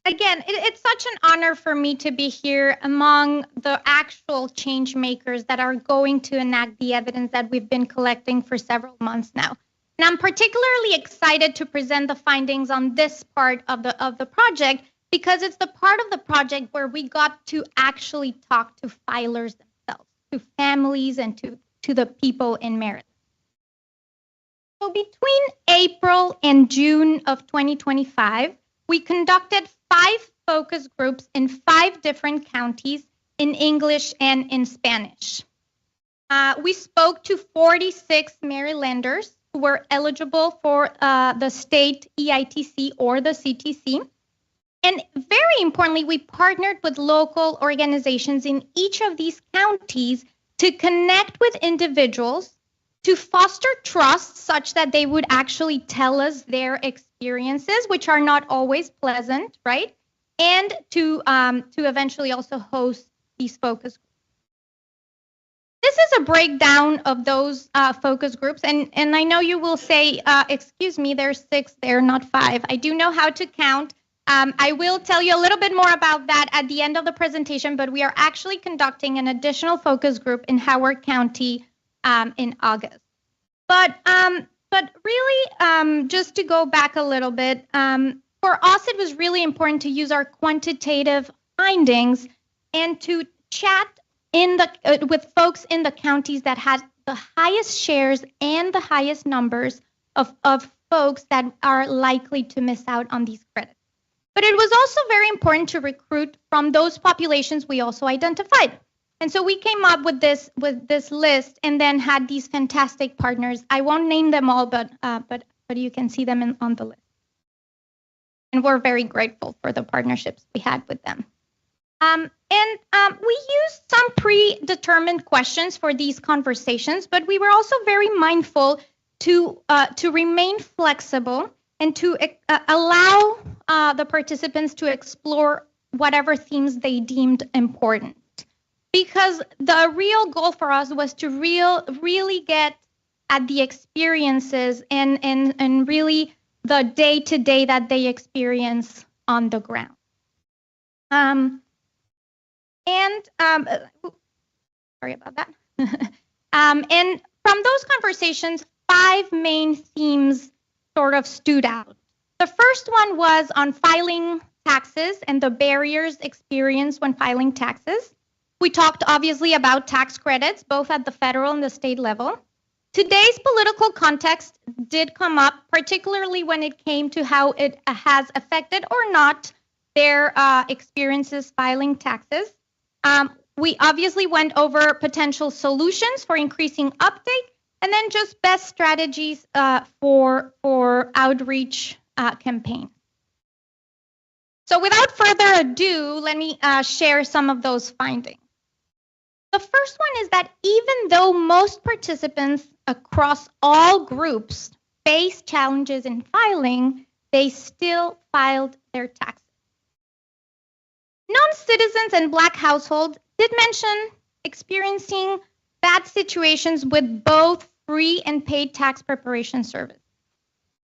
again, it's such an honor for me to be here among the actual change makers that are going to enact the evidence that we've been collecting for several months now. And I'm particularly excited to present the findings on this part of the project because it's the part of the project where we got to actually talk to filers themselves, to families and to the people in Maryland. So between April and June of 2025, we conducted 5 focus groups in 5 different counties in English and in Spanish. We spoke to 46 Marylanders who were eligible for the state EITC or the CTC. And very importantly, we partnered with local organizations in each of these counties to connect with individuals, to foster trust such that they would actually tell us their experiences, which are not always pleasant, right? And to eventually also host these focus groups. This is a breakdown of those focus groups, and I know you will say, excuse me, there's 6 there, not 5. I do know how to count. I will tell you a little bit more about that at the end of the presentation, but we are actually conducting an additional focus group in Howard County in August. But really, just to go back a little bit, for us, it was really important to use our quantitative findings and to chat with folks in the counties that had the highest shares and the highest numbers of folks that are likely to miss out on these credits. But it was also very important to recruit from those populations we also identified. And so we came up with this list and then had these fantastic partners. I won't name them all, but you can see them on the list. And we're very grateful for the partnerships we had with them. We used some predetermined questions for these conversations, but we were also very mindful to remain flexible and to allow the participants to explore whatever themes they deemed important. Because the real goal for us was to really get at the experiences and really the day-to-day that they experience on the ground. Sorry about that. And from those conversations, 5 main themes sort of stood out. The first one was on filing taxes and the barriers experienced when filing taxes. We talked obviously about tax credits, both at the federal and the state level. Today's political context did come up, particularly when it came to how it has affected or not their experiences filing taxes. We obviously went over potential solutions for increasing uptake and then just best strategies for outreach campaigns. So without further ado, let me share some of those findings. The first one is that even though most participants across all groups face challenges in filing, they still filed their taxes. Non-citizens and Black households did mention experiencing bad situations with both free and paid tax preparation service.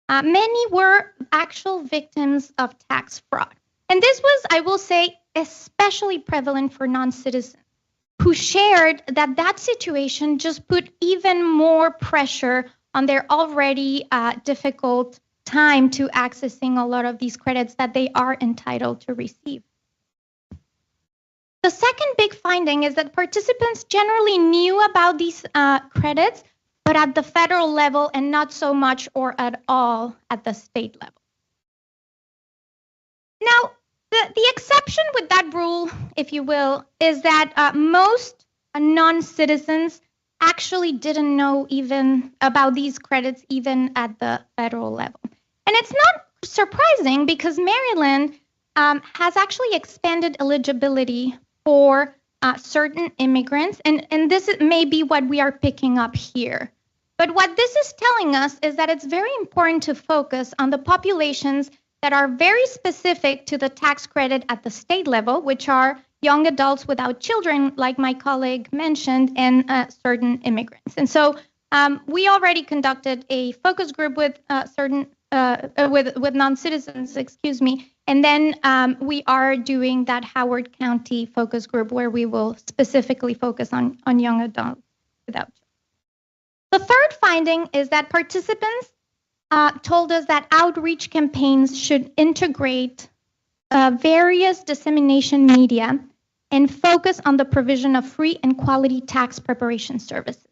Many were actual victims of tax fraud. And this was, I will say, especially prevalent for non-citizens, who shared that situation just put even more pressure on their already difficult time to accessing a lot of these credits that they are entitled to receive. The second big finding is that participants generally knew about these credits, but at the federal level and not so much or at all at the state level. Now, the exception with that rule, if you will, is that most non-citizens actually didn't know even about these credits even at the federal level. And it's not surprising because Maryland has actually expanded eligibility for certain immigrants, and this may be what we are picking up here. But what this is telling us is that it's very important to focus on the populations that are very specific to the tax credit at the state level, which are young adults without children, like my colleague mentioned, and certain immigrants. And so we already conducted a focus group with with non-citizens, excuse me, and then we are doing that Howard County focus group where we will specifically focus on young adults without children. The third finding is that participants told us that outreach campaigns should integrate various dissemination media and focus on the provision of free and quality tax preparation services.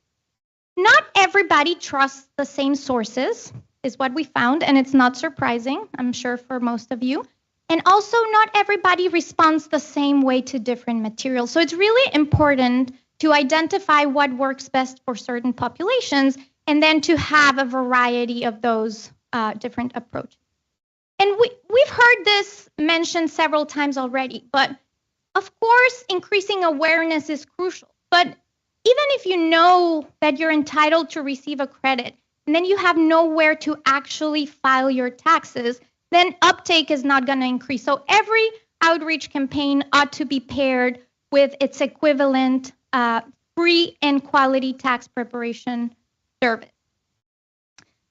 Not everybody trusts the same sources, is what we found, and it's not surprising, I'm sure, for most of you. And also, not everybody responds the same way to different materials. So it's really important to identify what works best for certain populations and then to have a variety of those different approaches. And we've heard this mentioned several times already, but of course, increasing awareness is crucial. But even if you know that you're entitled to receive a credit, and then you have nowhere to actually file your taxes, then uptake is not going to increase. So every outreach campaign ought to be paired with its equivalent free and quality tax preparation service.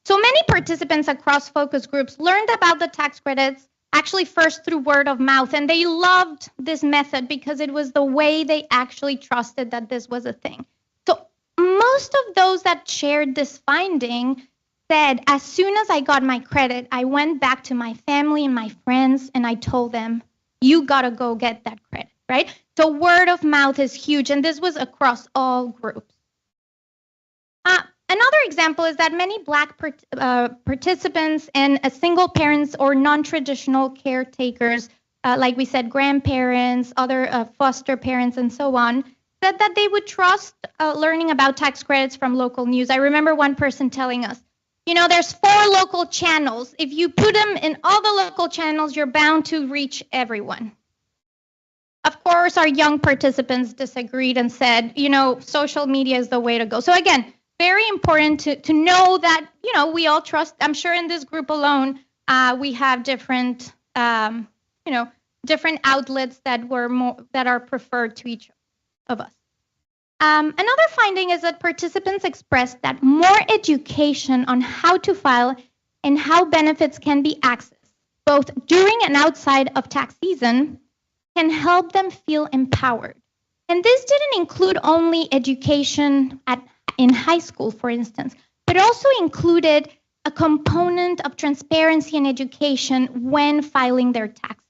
So many participants across focus groups learned about the tax credits actually first through word of mouth, and they loved this method because it was the way they actually trusted that this was a thing. So most of those that shared this finding said, as soon as I got my credit, I went back to my family and my friends and I told them, you gotta go get that credit, right? So word of mouth is huge, and this was across all groups. Another example is that many Black participants and single parents or non-traditional caretakers, like we said, grandparents, other foster parents, and so on, said that they would trust learning about tax credits from local news. I remember one person telling us, you know, there's 4 local channels. If you put them in all the local channels, you're bound to reach everyone. Of course, our young participants disagreed and said, you know, social media is the way to go. So again, very important to know that, you know, we all trust. I'm sure in this group alone, we have different, different outlets that are preferred to each of us. Another finding is that participants expressed that more education on how to file and how benefits can be accessed, both during and outside of tax season, can help them feel empowered. And this didn't include only education in high school, for instance, but also included a component of transparency and education when filing their taxes.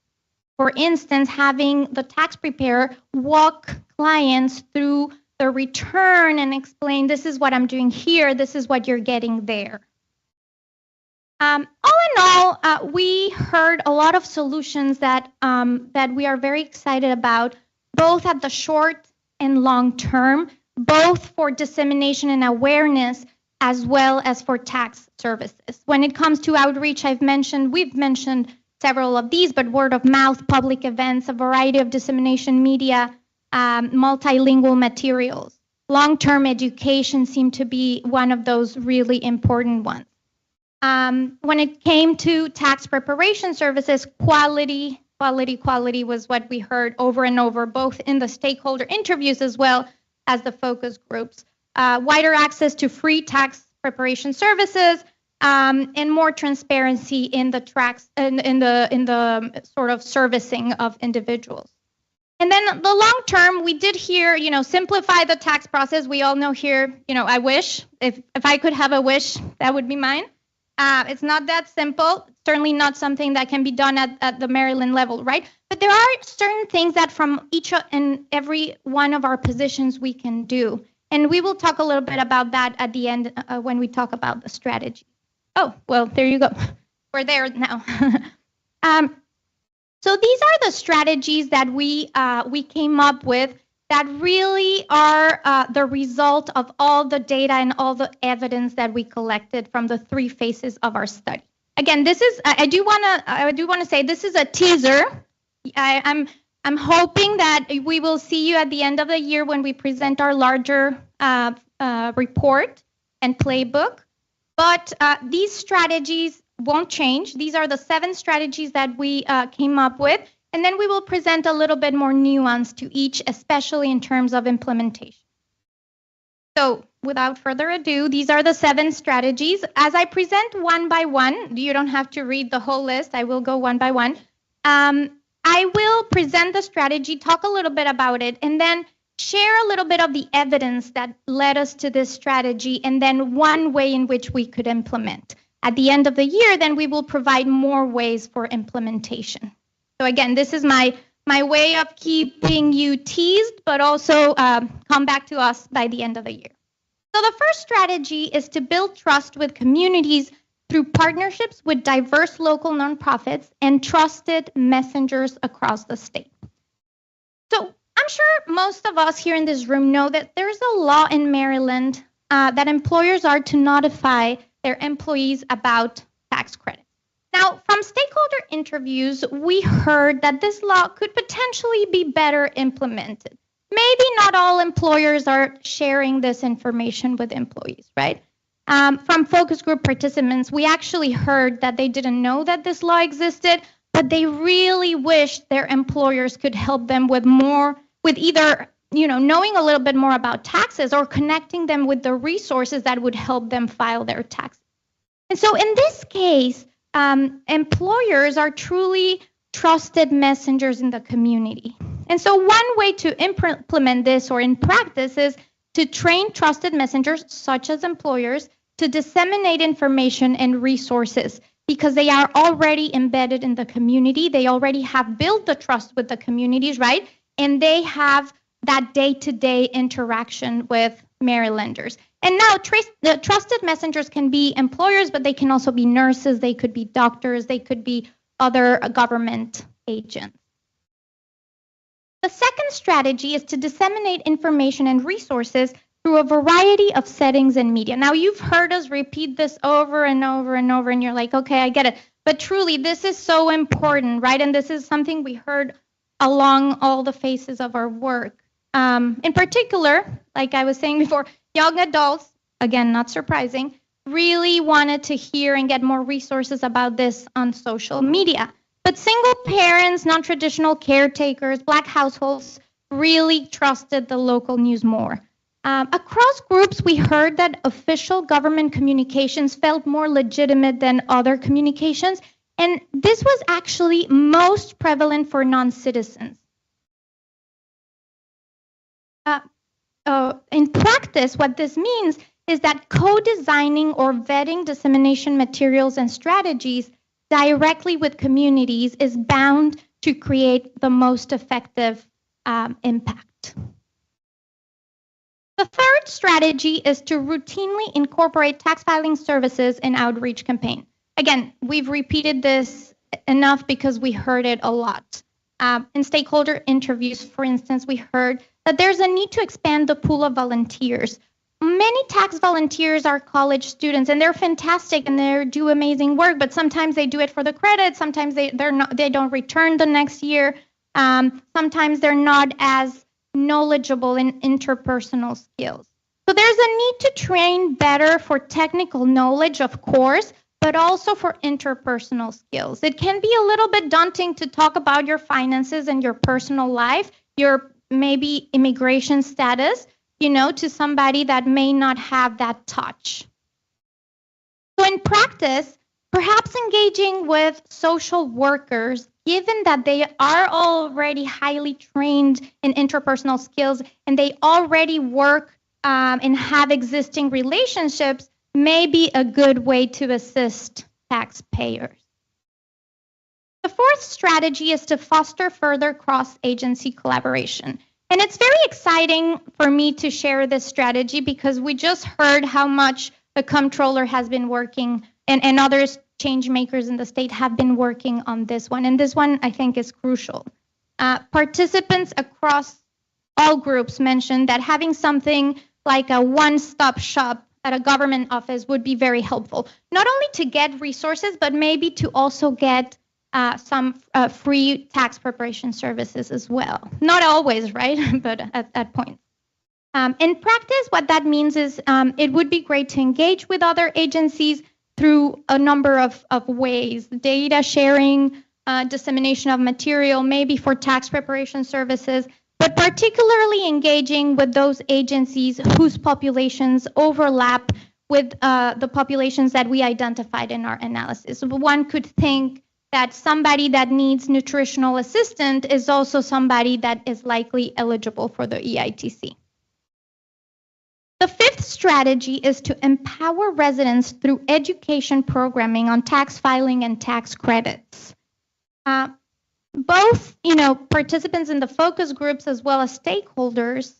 For instance, having the tax preparer walk clients through the return and explain, this is what I'm doing here, this is what you're getting there. All in all, we heard a lot of solutions that we are very excited about, both at the short and long term, both for dissemination and awareness, as well as for tax services. When it comes to outreach, we've mentioned several of these, but word of mouth, public events, a variety of dissemination media, multilingual materials. Long-term education seemed to be one of those really important ones. When it came to tax preparation services, quality was what we heard over and over, both in the stakeholder interviews as well as the focus groups. Wider access to free tax preparation services, and more transparency in the in the sort of servicing of individuals. And then the long term, we did hear, you know, simplify the tax process. We all know here, you know, I wish, if I could have a wish, that would be mine. It's not that simple. Certainly not something that can be done at the Maryland level, right? But there are certain things that from each and every one of our positions we can do. And we will talk a little bit about that at the end when we talk about the strategy. Oh, well, there you go. We're there now. So these are the strategies that we came up with that really are the result of all the data and all the evidence that we collected from the 3 phases of our study. Again, this is I do want to say this is a teaser. I'm I'm hoping that we will see you at the end of the year when we present our larger report and playbook. But these strategies won't change. These are the 7 strategies that we came up with. And then we will present a little bit more nuance to each, especially in terms of implementation. So without further ado, these are the 7 strategies. As I present one by one, you don't have to read the whole list. I will go one by one. I will present the strategy, talk a little bit about it, and then share a little bit of the evidence that led us to this strategy, and then one way in which we could implement. At the end of the year, then we will provide more ways for implementation. So again, this is my way of keeping you teased, but also come back to us by the end of the year. So the first strategy is to build trust with communities through partnerships with diverse local nonprofits and trusted messengers across the state. So I'm sure most of us here in this room know that there's a law in Maryland that employers are to notify their employees about tax credits. Now, from stakeholder interviews, we heard that this law could potentially be better implemented. Maybe not all employers are sharing this information with employees, right? From focus group participants, we actually heard that they didn't know that this law existed, but they really wished their employers could help them with either, knowing a little bit more about taxes or connecting them with the resources that would help them file their taxes. And so in this case, employers are truly trusted messengers in the community. And so one way to implement this or in practice is to train trusted messengers, such as employers, to disseminate information and resources because they are already embedded in the community. They already have built the trust with the communities, right? And they have that day-to-day interaction with Marylanders. And now the trusted messengers can be employers, but they can also be nurses, they could be doctors, they could be other government agents. The second strategy is to disseminate information and resources through a variety of settings and media. Now, you've heard us repeat this over and over and over, and you're like, okay, I get it. But truly, this is so important, right? And this is something we heard along all the phases of our work. In particular, like I was saying before, young adults, again, not surprising, really wanted to hear and get more resources about this on social media. But single parents, non-traditional caretakers, Black households really trusted the local news more. Across groups, we heard that official government communications felt more legitimate than other communications, and this was actually most prevalent for non-citizens. In practice, what this means is that co-designing or vetting dissemination materials and strategies directly with communities is bound to create the most effective impact. The third strategy is to routinely incorporate tax filing services in outreach campaign. Again, we've repeated this enough because we heard it a lot. In stakeholder interviews, for instance, we heard that there's a need to expand the pool of volunteers. Many tax volunteers are college students, and they're fantastic and they do amazing work, but sometimes they do it for the credit, sometimes they don't return the next year, sometimes they're not as knowledgeable in interpersonal skills. So there's a need to train better for technical knowledge, of course, but also for interpersonal skills. It can be a little bit daunting to talk about your finances and your personal life, your maybe immigration status, to somebody that may not have that touch. So in practice, perhaps engaging with social workers, given that they are already highly trained in interpersonal skills and they already work and have existing relationships, may be a good way to assist taxpayers. The fourth strategy is to foster further cross-agency collaboration. And it's very exciting for me to share this strategy because we just heard how much the Comptroller has been working and other change makers in the state have been working on this one. And this one, I think, is crucial. Participants across all groups mentioned that having something like a one-stop shop at a government office would be very helpful, not only to get resources, but maybe to also get some free tax preparation services as well. Not always, right? But at points. In practice, what that means is it would be great to engage with other agencies through a number of ways: data sharing, dissemination of material, maybe for tax preparation services, but particularly engaging with those agencies whose populations overlap with the populations that we identified in our analysis. One could think that somebody that needs nutritional assistance is also somebody that is likely eligible for the EITC. The fifth strategy is to empower residents through education programming on tax filing and tax credits. Both, participants in the focus groups as well as stakeholders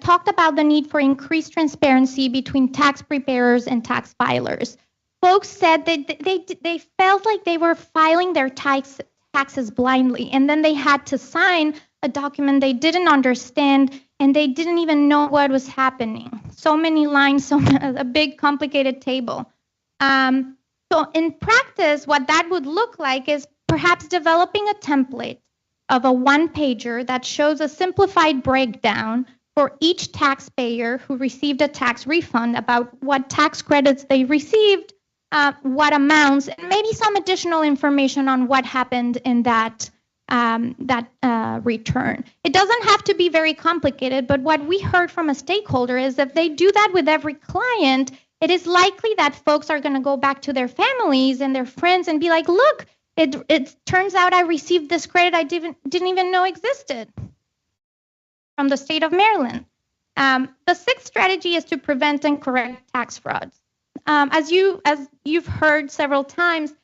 talked about the need for increased transparency between tax preparers and tax filers. Folks said that they felt like they were filing their taxes blindly, and then they had to sign a document they didn't understand, and they didn't even know what was happening. So many lines, a big complicated table. So in practice, what that would look like is perhaps developing a template of a one-pager that shows a simplified breakdown for each taxpayer who received a tax refund about what tax credits they received, what amounts, and maybe some additional information on what happened in that return. It doesn't have to be very complicated, but what we heard from a stakeholder is if they do that with every client, it is likely that folks are going to go back to their families and their friends and be like, look, it turns out I received this credit I didn't even know existed from the state of Maryland. The sixth strategy is to prevent and correct tax frauds. As you've heard several times,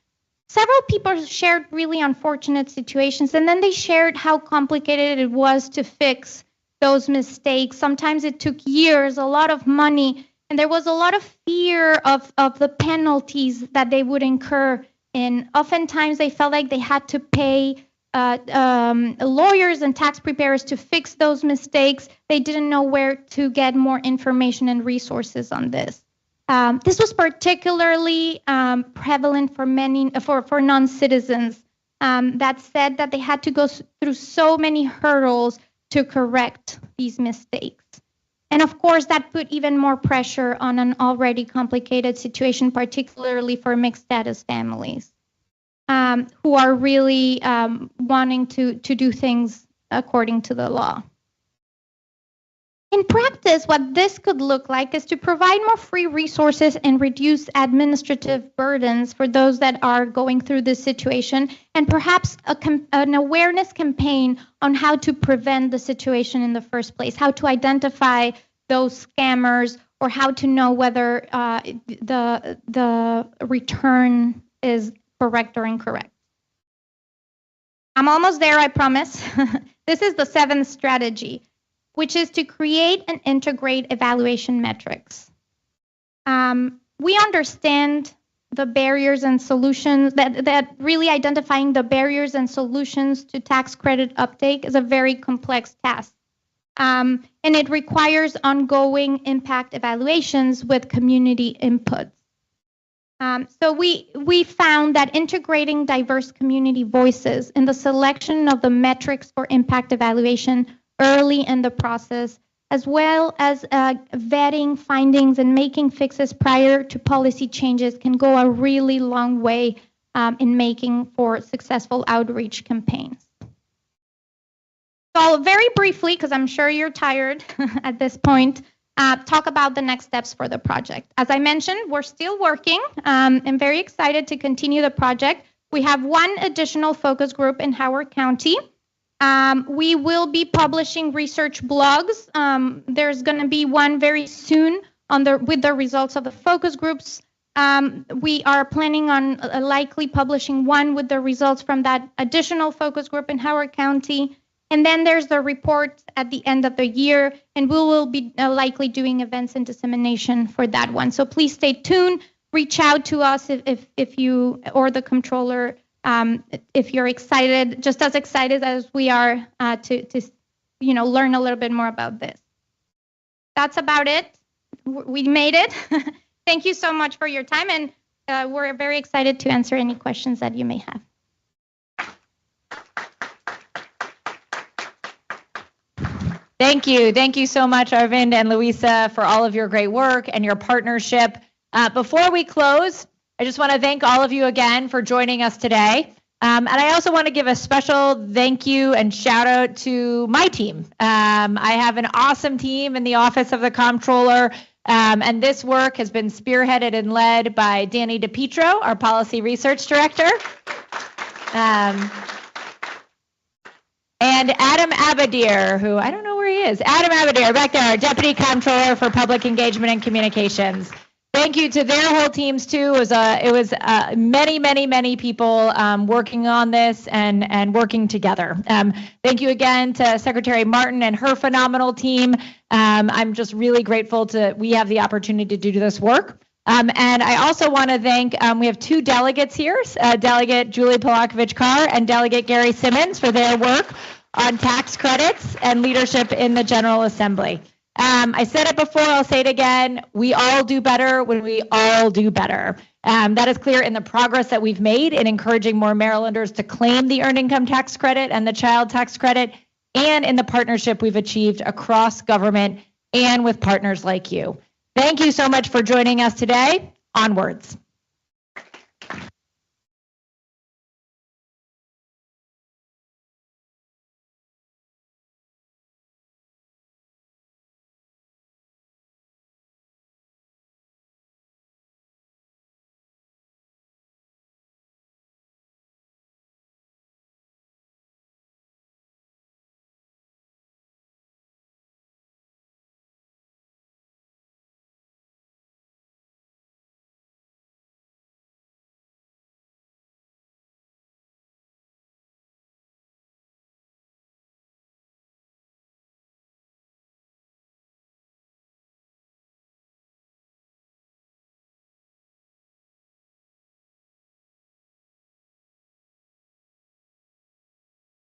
several people shared really unfortunate situations, and then they shared how complicated it was to fix those mistakes. Sometimes it took years, a lot of money, and there was a lot of fear of the penalties that they would incur. And oftentimes they felt like they had to pay lawyers and tax preparers to fix those mistakes. They didn't know where to get more information and resources on this. This was particularly prevalent for non-citizens that said that they had to go through so many hurdles to correct these mistakes. And of course, that put even more pressure on an already complicated situation, particularly for mixed status families who are really wanting to do things according to the law. In practice, what this could look like is to provide more free resources and reduce administrative burdens for those that are going through this situation, and perhaps an awareness campaign on how to prevent the situation in the first place, how to identify those scammers, or how to know whether the return is correct or incorrect. I'm almost there, I promise. This is the seventh strategy, which is to create and integrate evaluation metrics. We understand the barriers and solutions, that really identifying the barriers and solutions to tax credit uptake is a very complex task. And it requires ongoing impact evaluations with community inputs. So we found that integrating diverse community voices in the selection of the metrics for impact evaluation early in the process, as well as vetting findings and making fixes prior to policy changes, can go a really long way in making for successful outreach campaigns. So I'll very briefly, because I'm sure you're tired at this point, talk about the next steps for the project. As I mentioned, we're still working. I'm very excited to continue the project. We have one additional focus group in Howard County. We will be publishing research blogs. There's going to be one very soon with the results of the focus groups. We are planning on likely publishing one with the results from that additional focus group in Howard County. And then there's the report at the end of the year, and we will be likely doing events and dissemination for that one. So please stay tuned. Reach out to us if you, or the controller, if you're excited, just as excited as we are to learn a little bit more about this. That's about it. We made it. Thank you so much for your time, and we're very excited to answer any questions that you may have. Thank you. Thank you so much, Arvind and Louisa, for all of your great work and your partnership. Before we close, I just want to thank all of you again for joining us today. And I also want to give a special thank you and shout out to my team. I have an awesome team in the Office of the Comptroller, and this work has been spearheaded and led by Danny DePietro, our Policy Research Director. And Adam Abadir, who I don't know where he is. Adam Abadir, back there, our Deputy Comptroller for Public Engagement and Communications. Thank you to their whole teams too. It was many people working on this and working together. Thank you again to Secretary Martin and her phenomenal team. I'm just really grateful we have the opportunity to do this work. And I also want to thank, we have two delegates here, Delegate Julie Polakovich-Carr and Delegate Gary Simmons for their work on tax credits and leadership in the General Assembly. I said it before, I'll say it again, we all do better when we all do better. That is clear in the progress that we've made in encouraging more Marylanders to claim the Earned Income Tax Credit and the Child Tax Credit, and in the partnership we've achieved across government and with partners like you. Thank you so much for joining us today. Onwards.